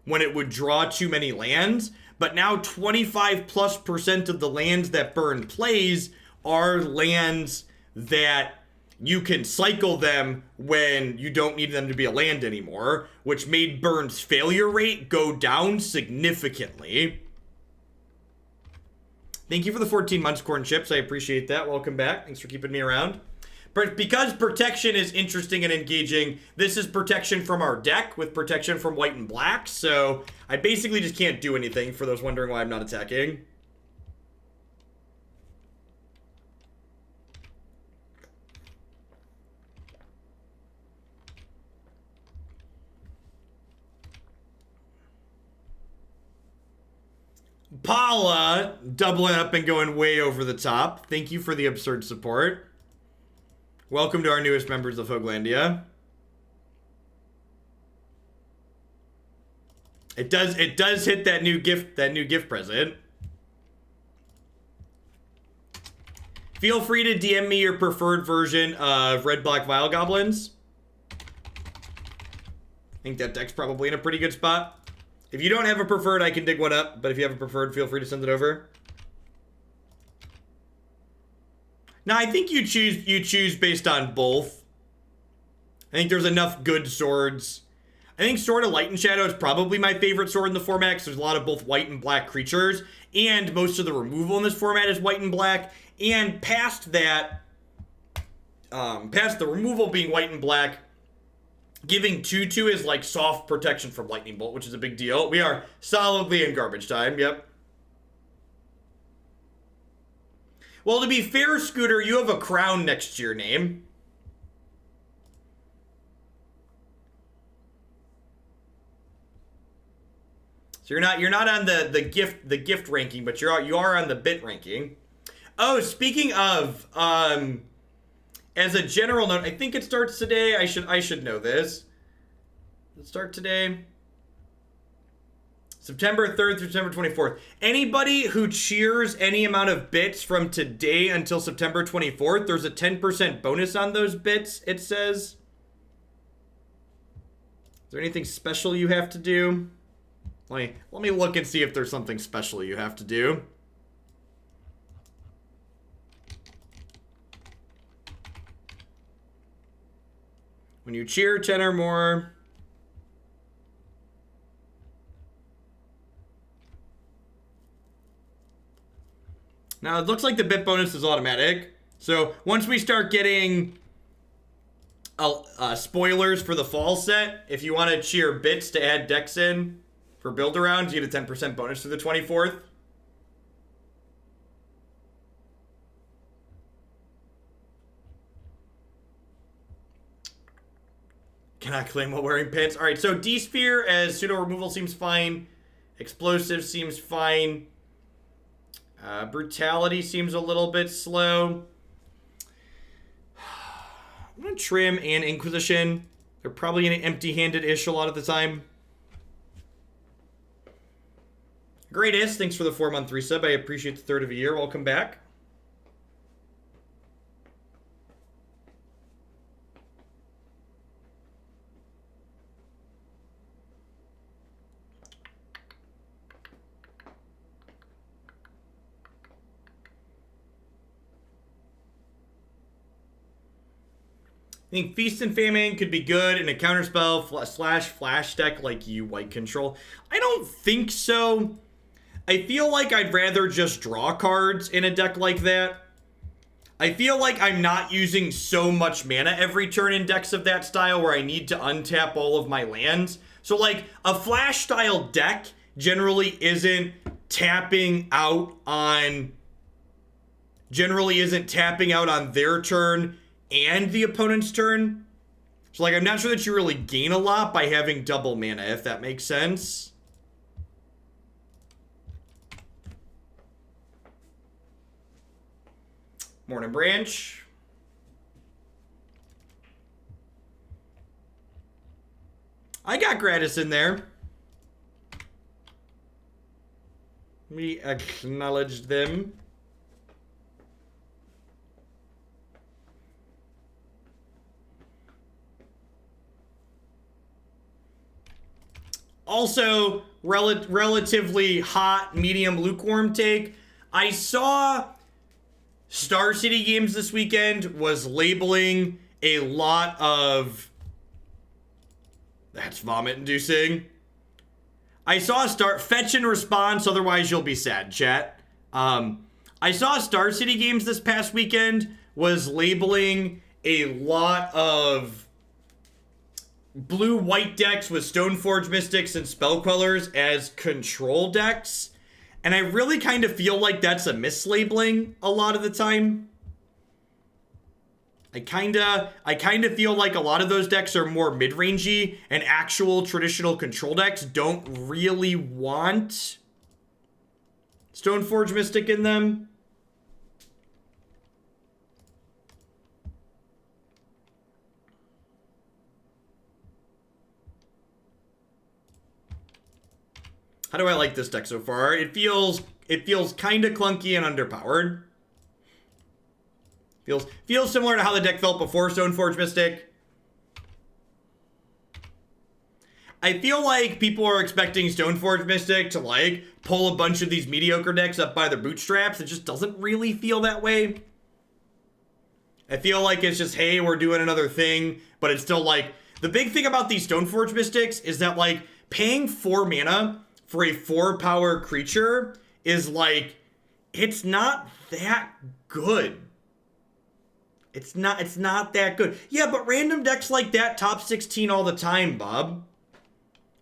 when it would draw too many lands, but now 25+% of the lands that Burn plays are lands that you can cycle them when you don't need them to be a land anymore, which made Burn's failure rate go down significantly. Thank you for the 14 months, Corn Chips. I appreciate that. Welcome back. Thanks for keeping me around. But because protection is interesting and engaging, this is protection from our deck with protection from white and black. So I basically just can't do anything for those wondering why I'm not attacking. Paula, doubling up and going way over the top. Thank you for the absurd support. Welcome to our newest members of Hoaglandia. It does hit that new gift present. Feel free to DM me your preferred version of Red Black Vile Goblins. I think that deck's probably in a pretty good spot. If you don't have a preferred, I can dig one up, but if you have a preferred, feel free to send it over. Now, I think you choose based on both. I think there's enough good swords. I think Sword of Light and Shadow is probably my favorite sword in the format because there's a lot of both white and black creatures, and most of the removal in this format is white and black. And past that, past the removal being white and black, giving 2/2 is like soft protection from Lightning Bolt, which is a big deal. We are solidly in garbage time, yep. Well, to be fair, Scooter, you have a crown next to your name. So you're not on the gift ranking, but you are on the bit ranking. Oh, speaking of, as a general note, I think it starts today. I should know this. Does it start today? September 3rd through September 24th. Anybody who cheers any amount of bits from today until September 24th, there's a 10% bonus on those bits, it says. Is there anything special you have to do? Let me look and see if there's something special you have to do. When you cheer 10 or more. Now, it looks like the bit bonus is automatic. So, once we start getting spoilers for the fall set, if you want to cheer bits to add decks in for build-arounds, you get a 10% bonus through the 24th. Cannot claim while wearing pants. All right, so D-Sphere as pseudo-removal seems fine. Explosive seems fine. Brutality seems a little bit slow. I'm going to Trim and Inquisition. They're probably going to empty-handed-ish a lot of the time. Greatest, thanks for the 4-month resub. I appreciate the third of a year. Welcome back. I think Feast and Famine could be good in a counterspell slash flash deck like you white control. I don't think so. I feel like I'd rather just draw cards in a deck like that. I feel like I'm not using so much mana every turn in decks of that style where I need to untap all of my lands. So like a flash style deck generally isn't tapping out on their turn and the opponent's turn. So, like, I'm not sure that you really gain a lot by having double mana, if that makes sense. Morning Branch. I got Gratis in there. We acknowledge them. Also, relatively hot, medium, lukewarm take. I saw Star City Games this weekend was labeling a lot of... That's vomit-inducing. I saw fetch and response, otherwise you'll be sad, chat. I saw Star City Games this past weekend was labeling a lot of blue-white decks with Stoneforge Mystics and Spellquellers as control decks. And I really kind of feel like that's a mislabeling a lot of the time. I kind of feel like a lot of those decks are more mid-rangey, and actual traditional control decks don't really want Stoneforge Mystic in them. How do I like this deck so far? It feels kind of clunky and underpowered. Feels similar to how the deck felt before Stoneforge Mystic. I feel like people are expecting Stoneforge Mystic to like pull a bunch of these mediocre decks up by their bootstraps. It just doesn't really feel that way. I feel like it's just, hey, we're doing another thing, but it's still like, the big thing about these Stoneforge Mystics is that like paying 4 mana for a 4-power creature is like, it's not that good. It's not that good. Yeah, but random decks like that top 16 all the time, Bob.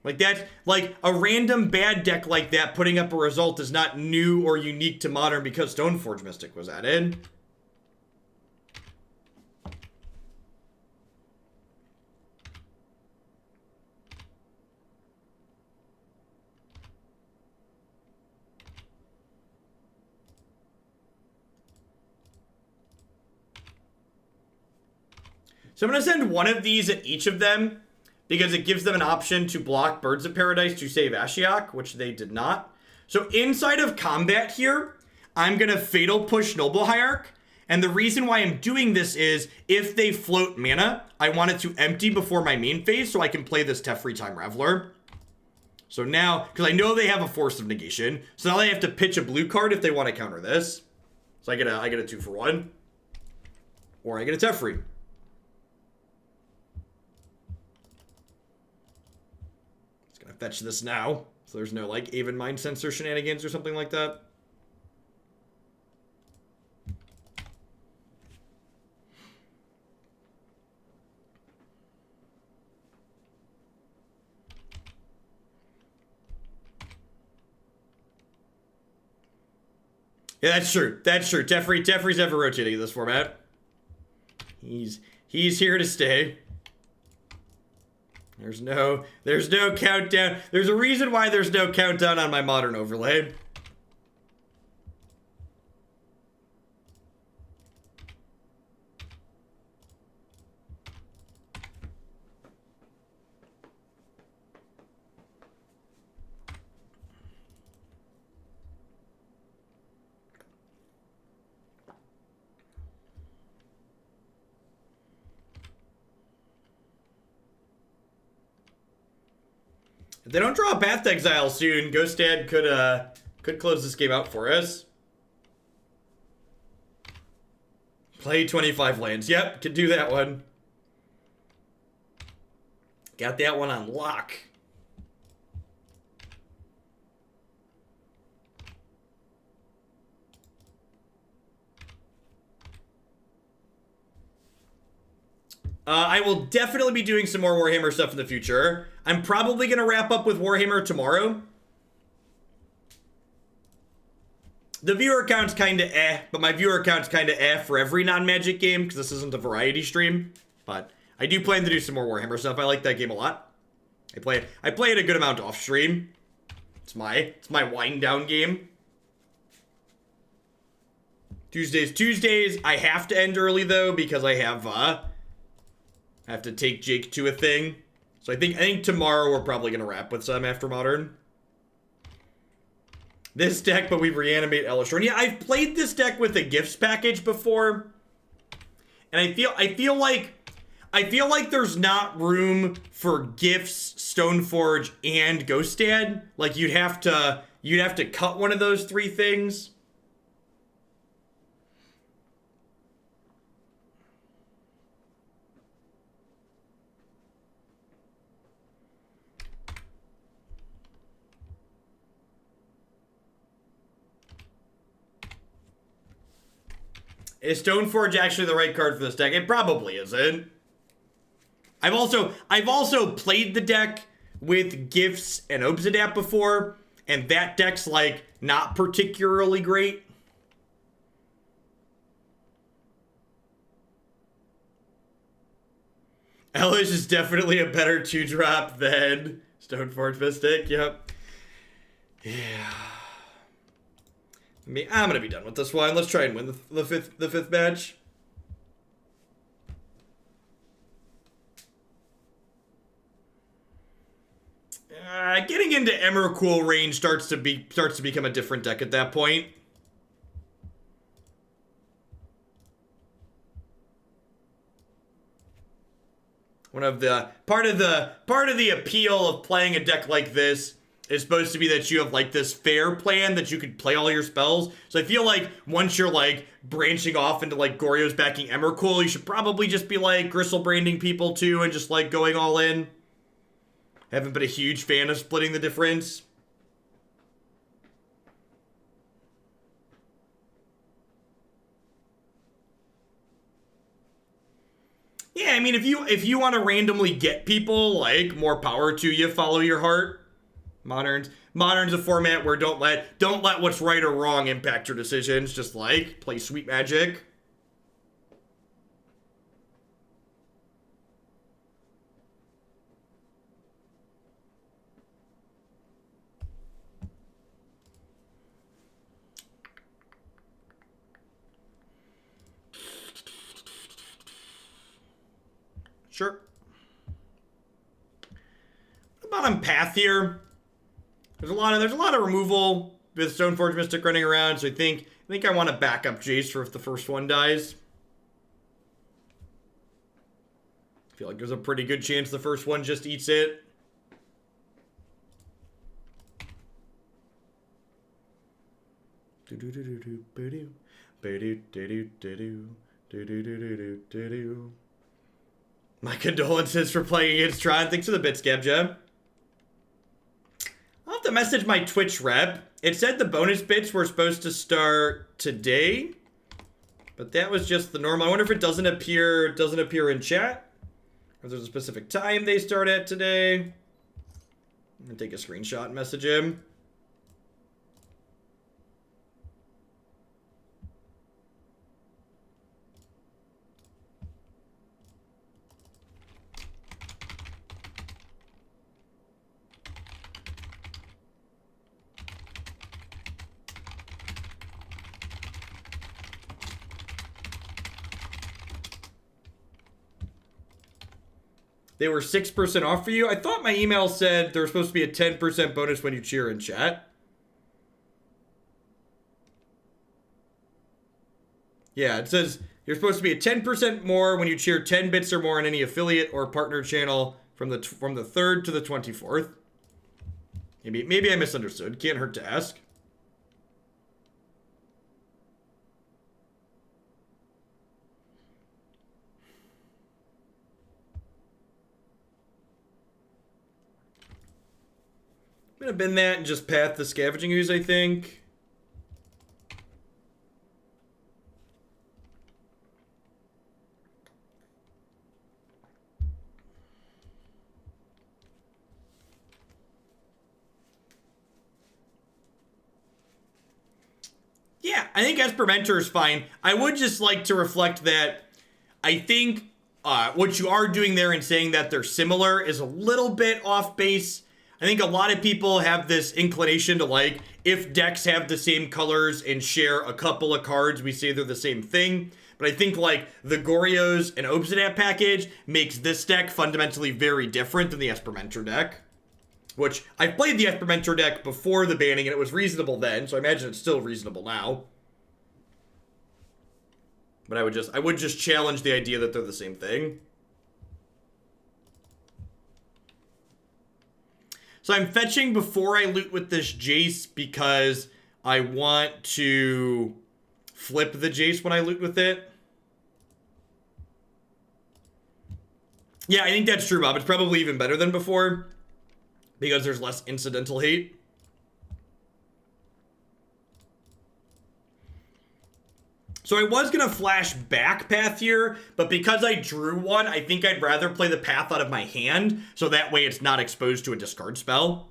Like that's like a random bad deck like that putting up a result is not new or unique to Modern because Stoneforge Mystic was added. So I'm going to send one of these at each of them because it gives them an option to block Birds of Paradise to save Ashiok, which they did not. So inside of combat here, I'm going to Fatal Push Noble Hierarch. And the reason why I'm doing this is if they float mana, I want it to empty before my main phase so I can play this Teferi Time Raveler. So now, because I know they have a Force of Negation, so now they have to pitch a blue card if they want to counter this. So I get a 2-for-1. Or I get a Teferi. fetch this now. So there's no, like, Aven Mind Sensor shenanigans or something like that. Yeah, that's true. That's true. Teferi's ever rotating in this format. He's here to stay. There's no countdown. There's a reason why there's no countdown on my modern overlay. If they don't draw a Path to Exile soon, Ghost Dad could close this game out for us. Play 25 lands. Yep, could do that one. Got that one on lock. I will definitely be doing some more Warhammer stuff in the future. I'm probably going to wrap up with Warhammer tomorrow. The viewer count's kind of but my viewer count's kind of for every non-Magic game, because this isn't a variety stream. But I do plan to do some more Warhammer stuff. I like that game a lot. I play it a good amount off stream. It's my wind down game. Tuesdays, I have to end early though, because I have to take Jake to a thing. So I think tomorrow we're probably gonna wrap with some after Modern. This deck, but we reanimate Hellish Reign. Yeah, I've played this deck with a gifts package before, and I feel like there's not room for gifts, Stoneforge, and Ghost Dad. Like you'd have to cut one of those three things. Is Stoneforge actually the right card for this deck? It probably isn't. I've also played the deck with Gifts and Obzedat before, and that deck's like not particularly great. Elish is definitely a better 2-drop than Stoneforge Mystic. Yep. Yeah. I'm gonna be done with this one. Let's try and win the fifth match. Getting into Emrakul range starts to become a different deck at that point. Part of the appeal of playing a deck like this is supposed to be that you have like this fair plan that you could play all your spells. So I feel like once you're like branching off into like Goryo's backing Emrakul, you should probably just be like Gristle branding people too and just like going all in. Haven't been a huge fan of splitting the difference. Yeah, I mean if you want to randomly get people, like more power to you, follow your heart. Modern's a format where don't let what's right or wrong impact your decisions. Just like play sweet magic. Sure. What about on path here? There's a lot of removal with Stoneforge Mystic running around, so I think I want to back up Jace for if the first one dies. I feel like there's a pretty good chance the first one just eats it. My condolences for playing against Tron. Thanks for the bits, Gabja. to message my Twitch rep. It said the bonus bits were supposed to start today, but that was just the normal. I wonder if it doesn't appear in chat, or if there's a specific time they start at today. I'm gonna take a screenshot and message him. They were 6% off for you. I thought my email said there was supposed to be a 10% bonus when you cheer in chat. Yeah, it says you're supposed to be a 10% more when you cheer 10 bits or more on any affiliate or partner channel from the 3rd to the 24th. Maybe I misunderstood. Can't hurt to ask. I'm gonna bin that and just path the scavenging ooze, I think. Yeah, I think Esper Mentor is fine. I would just like to reflect that I think what you are doing there and saying that they're similar is a little bit off base. I think a lot of people have this inclination to like, if decks have the same colors and share a couple of cards, we say they're the same thing. But I think like the Goryos and Obzedat package makes this deck fundamentally very different than the Esper Mentor deck. Which, I've played the Esper Mentor deck before the banning and it was reasonable then, so I imagine it's still reasonable now. But I would just challenge the idea that they're the same thing. So I'm fetching before I loot with this Jace because I want to flip the Jace when I loot with it. Yeah, I think that's true, Bob. It's probably even better than before because there's less incidental hate. So I was going to flash back path here, but because I drew one, I think I'd rather play the path out of my hand, so that way it's not exposed to a discard spell.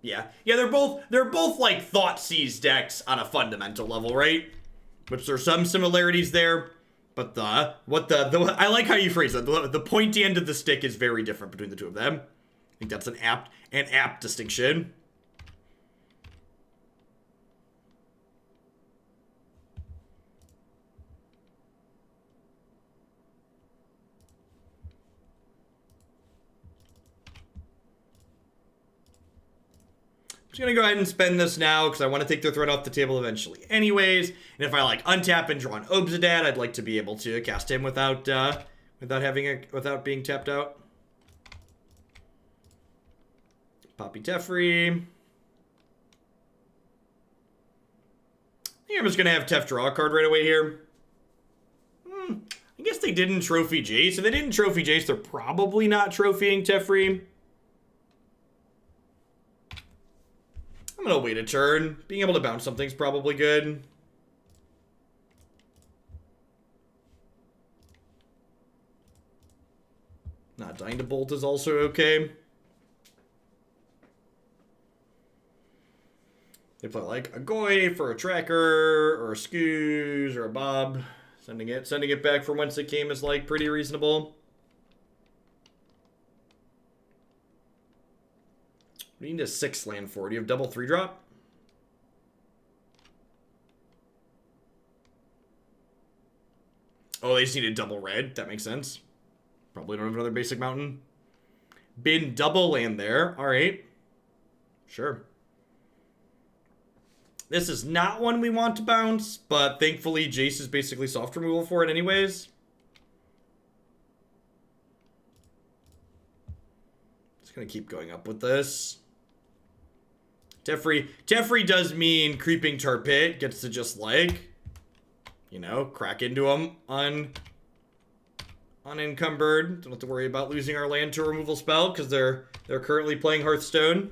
Yeah, they're both like Thoughtseize decks on a fundamental level, right? Which there's some similarities there, but I like how you phrase that. The pointy end of the stick is very different between the two of them. I think that's an apt distinction. I'm just going to go ahead and spend this now because I want to take their threat off the table eventually anyways. And if I like untap and draw an Obzedat, I'd like to be able to cast him without being tapped out. Poppy Teferi. I think I'm just going to have Tef draw a card right away here. I guess they didn't trophy Jace. If they didn't trophy Jace, they're probably not trophying Teferi. I'm gonna wait a turn. Being able to bounce something's probably good. Not dying to bolt is also okay. They play like a Goy for a tracker, or a Scoos, or a Bob. Sending it back from whence it came is like pretty reasonable. We need a 6 land for. Do you have double 3-drop? Oh, they just need a double red. That makes sense. Probably don't have another basic mountain. Bin double land there. Alright. Sure. This is not one we want to bounce, but thankfully Jace is basically soft removal for it anyways. Just gonna keep going up with this. Teferi does mean creeping tar pit gets to just like, you know, crack into him unencumbered. Don't have to worry about losing our land to a removal spell because they're currently playing Hearthstone.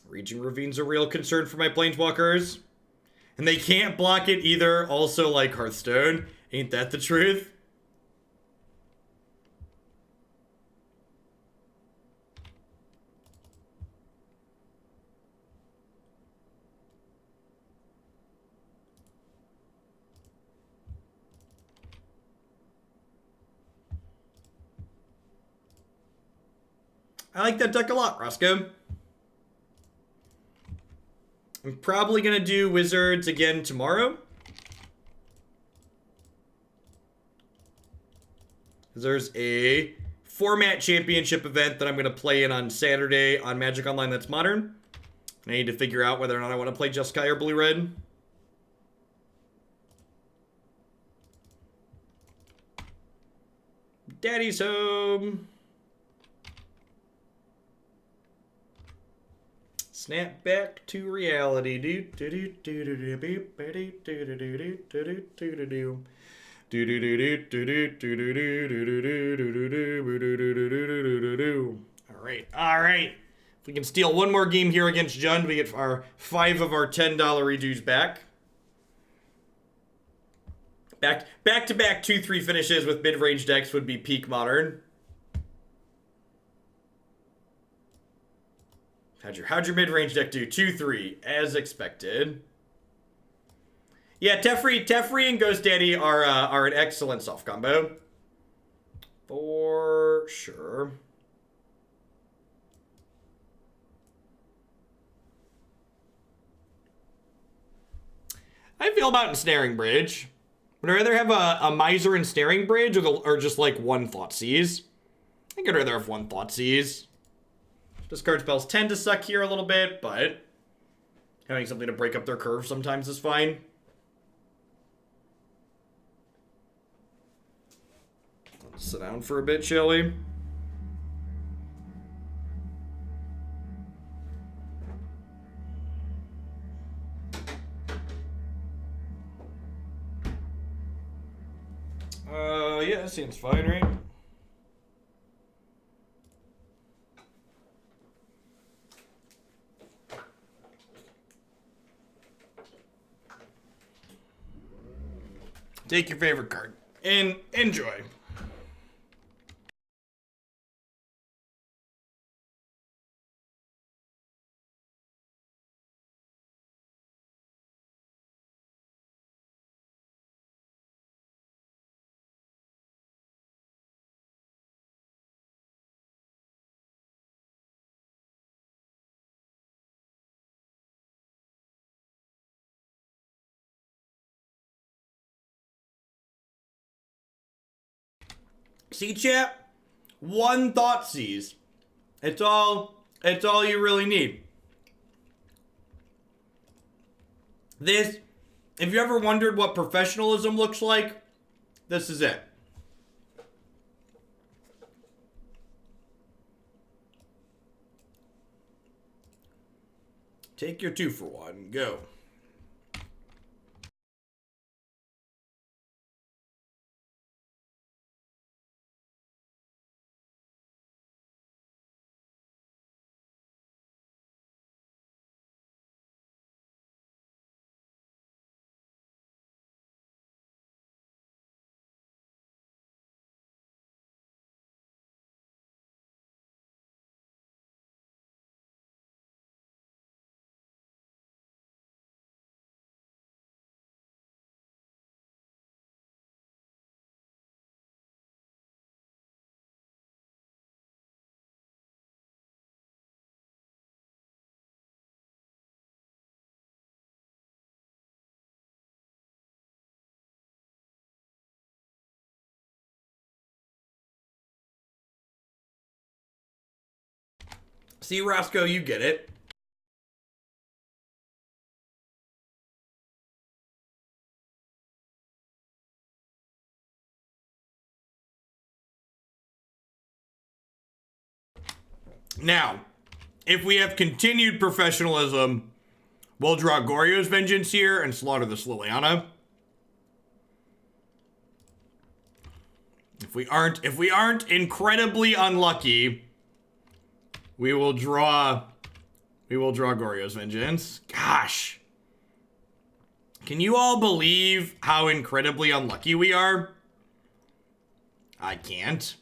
Raging Ravine's a real concern for my Planeswalkers. And they can't block it either, also like Hearthstone. Ain't that the truth? I like that deck a lot, Roscoe. I'm probably going to do Wizards again tomorrow. There's a format championship event that I'm going to play in on Saturday on Magic Online that's modern. I need to figure out whether or not I want to play Jeskai or Blue-Red. Daddy's home. Snap back to reality. All right. If we can steal one more game here against Jund, we get our 5 of our $10 redues back. Back-to-back 2-3 finishes with mid-range decks would be peak modern. How'd your mid-range deck do? 2-3, as expected. Yeah, Teferi and Ghost Daddy are an excellent soft combo. For sure. How do you feel about Ensnaring Bridge? Would I rather have a Miser Ensnaring Bridge or just like one Thoughtseize? I think I'd rather have one Thoughtseize. Discard spells tend to suck here a little bit, but having something to break up their curve sometimes is fine. Let's sit down for a bit, shall we? Yeah, that seems fine, right? Take your favorite card and enjoy. See, chat? One Thoughtseize. It's all you really need. This, if you ever wondered what professionalism looks like, this is it. Take your 2-for-1. Go. See, Roscoe, you get it. Now, if we have continued professionalism, we'll draw Goryo's Vengeance here and slaughter this Liliana. If we aren't incredibly unlucky, we will draw Goryo's Vengeance. Gosh. Can you all believe how incredibly unlucky we are? I can't.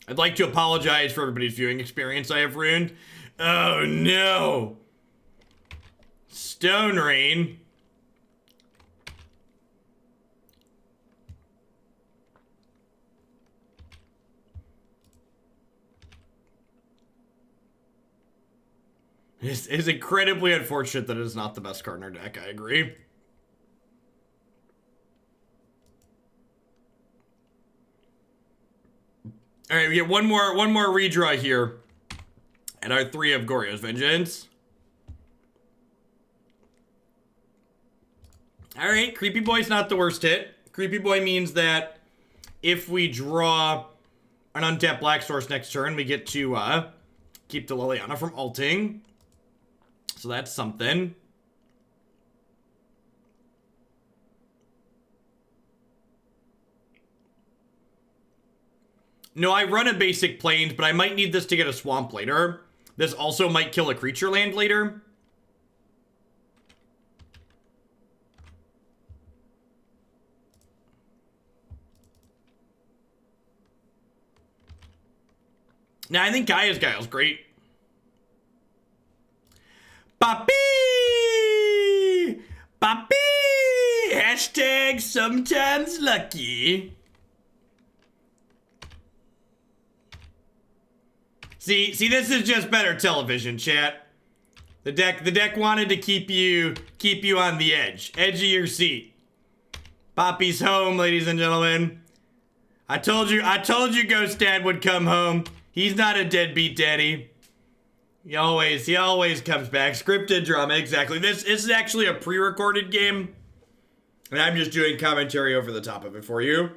I'd like to apologize for everybody's viewing experience I have ruined. Oh no! Stone Rain. It's incredibly unfortunate that it is not the best card in our deck, I agree. Alright, we get one more redraw here. And our 3 of Goryo's Vengeance. Alright, Creepy Boy's not the worst hit. Creepy Boy means that if we draw an untapped black source next turn, we get to keep the Liliana from ulting. So that's something. No, I run a basic plains, but I might need this to get a swamp later. This also might kill a creature land later. Now, I think Guile's great. Papi! Papi! Hashtag sometimes lucky. See, this is just better television, chat. The deck wanted to keep you on the edge of your seat. Poppy's home, ladies and gentlemen. I told you Ghost Dad would come home. He's not a deadbeat daddy. He always comes back. Scripted drama, exactly. This is actually a pre-recorded game, and I'm just doing commentary over the top of it for you.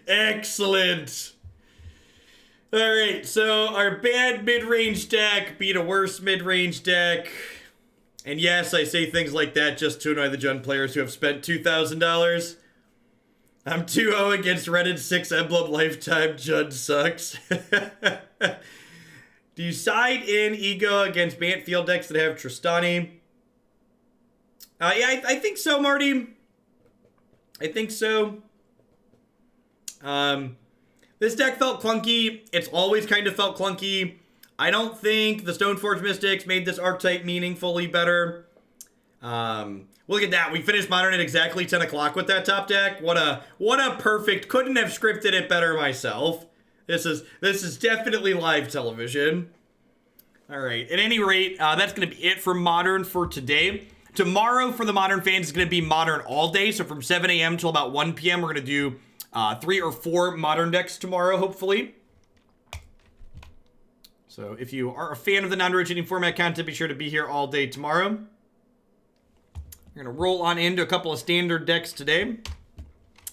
Excellent. Alright, so our bad mid-range deck beat a worse mid-range deck. And yes, I say things like that just to annoy the Jund players who have spent $2,000. I'm 2-0 against Reddit 6 Emblem Lifetime. Jund sucks. Do you side in Ego against Bant field decks that have Tristani? Yeah, I think so, Marty. I think so. This deck felt clunky. It's always kind of felt clunky. I don't think the Stoneforge Mystics made this archetype meaningfully better. Look at that. We finished Modern at exactly 10 o'clock with that top deck. What a perfect, couldn't have scripted it better myself. This is definitely live television. All right. At any rate, that's going to be it for Modern for today. Tomorrow for the Modern fans is going to be Modern all day. So from 7 a.m. till about 1 p.m. we're going to do 3 or 4 Modern decks tomorrow, hopefully. So if you are a fan of the non-rotating format content, be sure to be here all day tomorrow. We're going to roll on into a couple of standard decks today.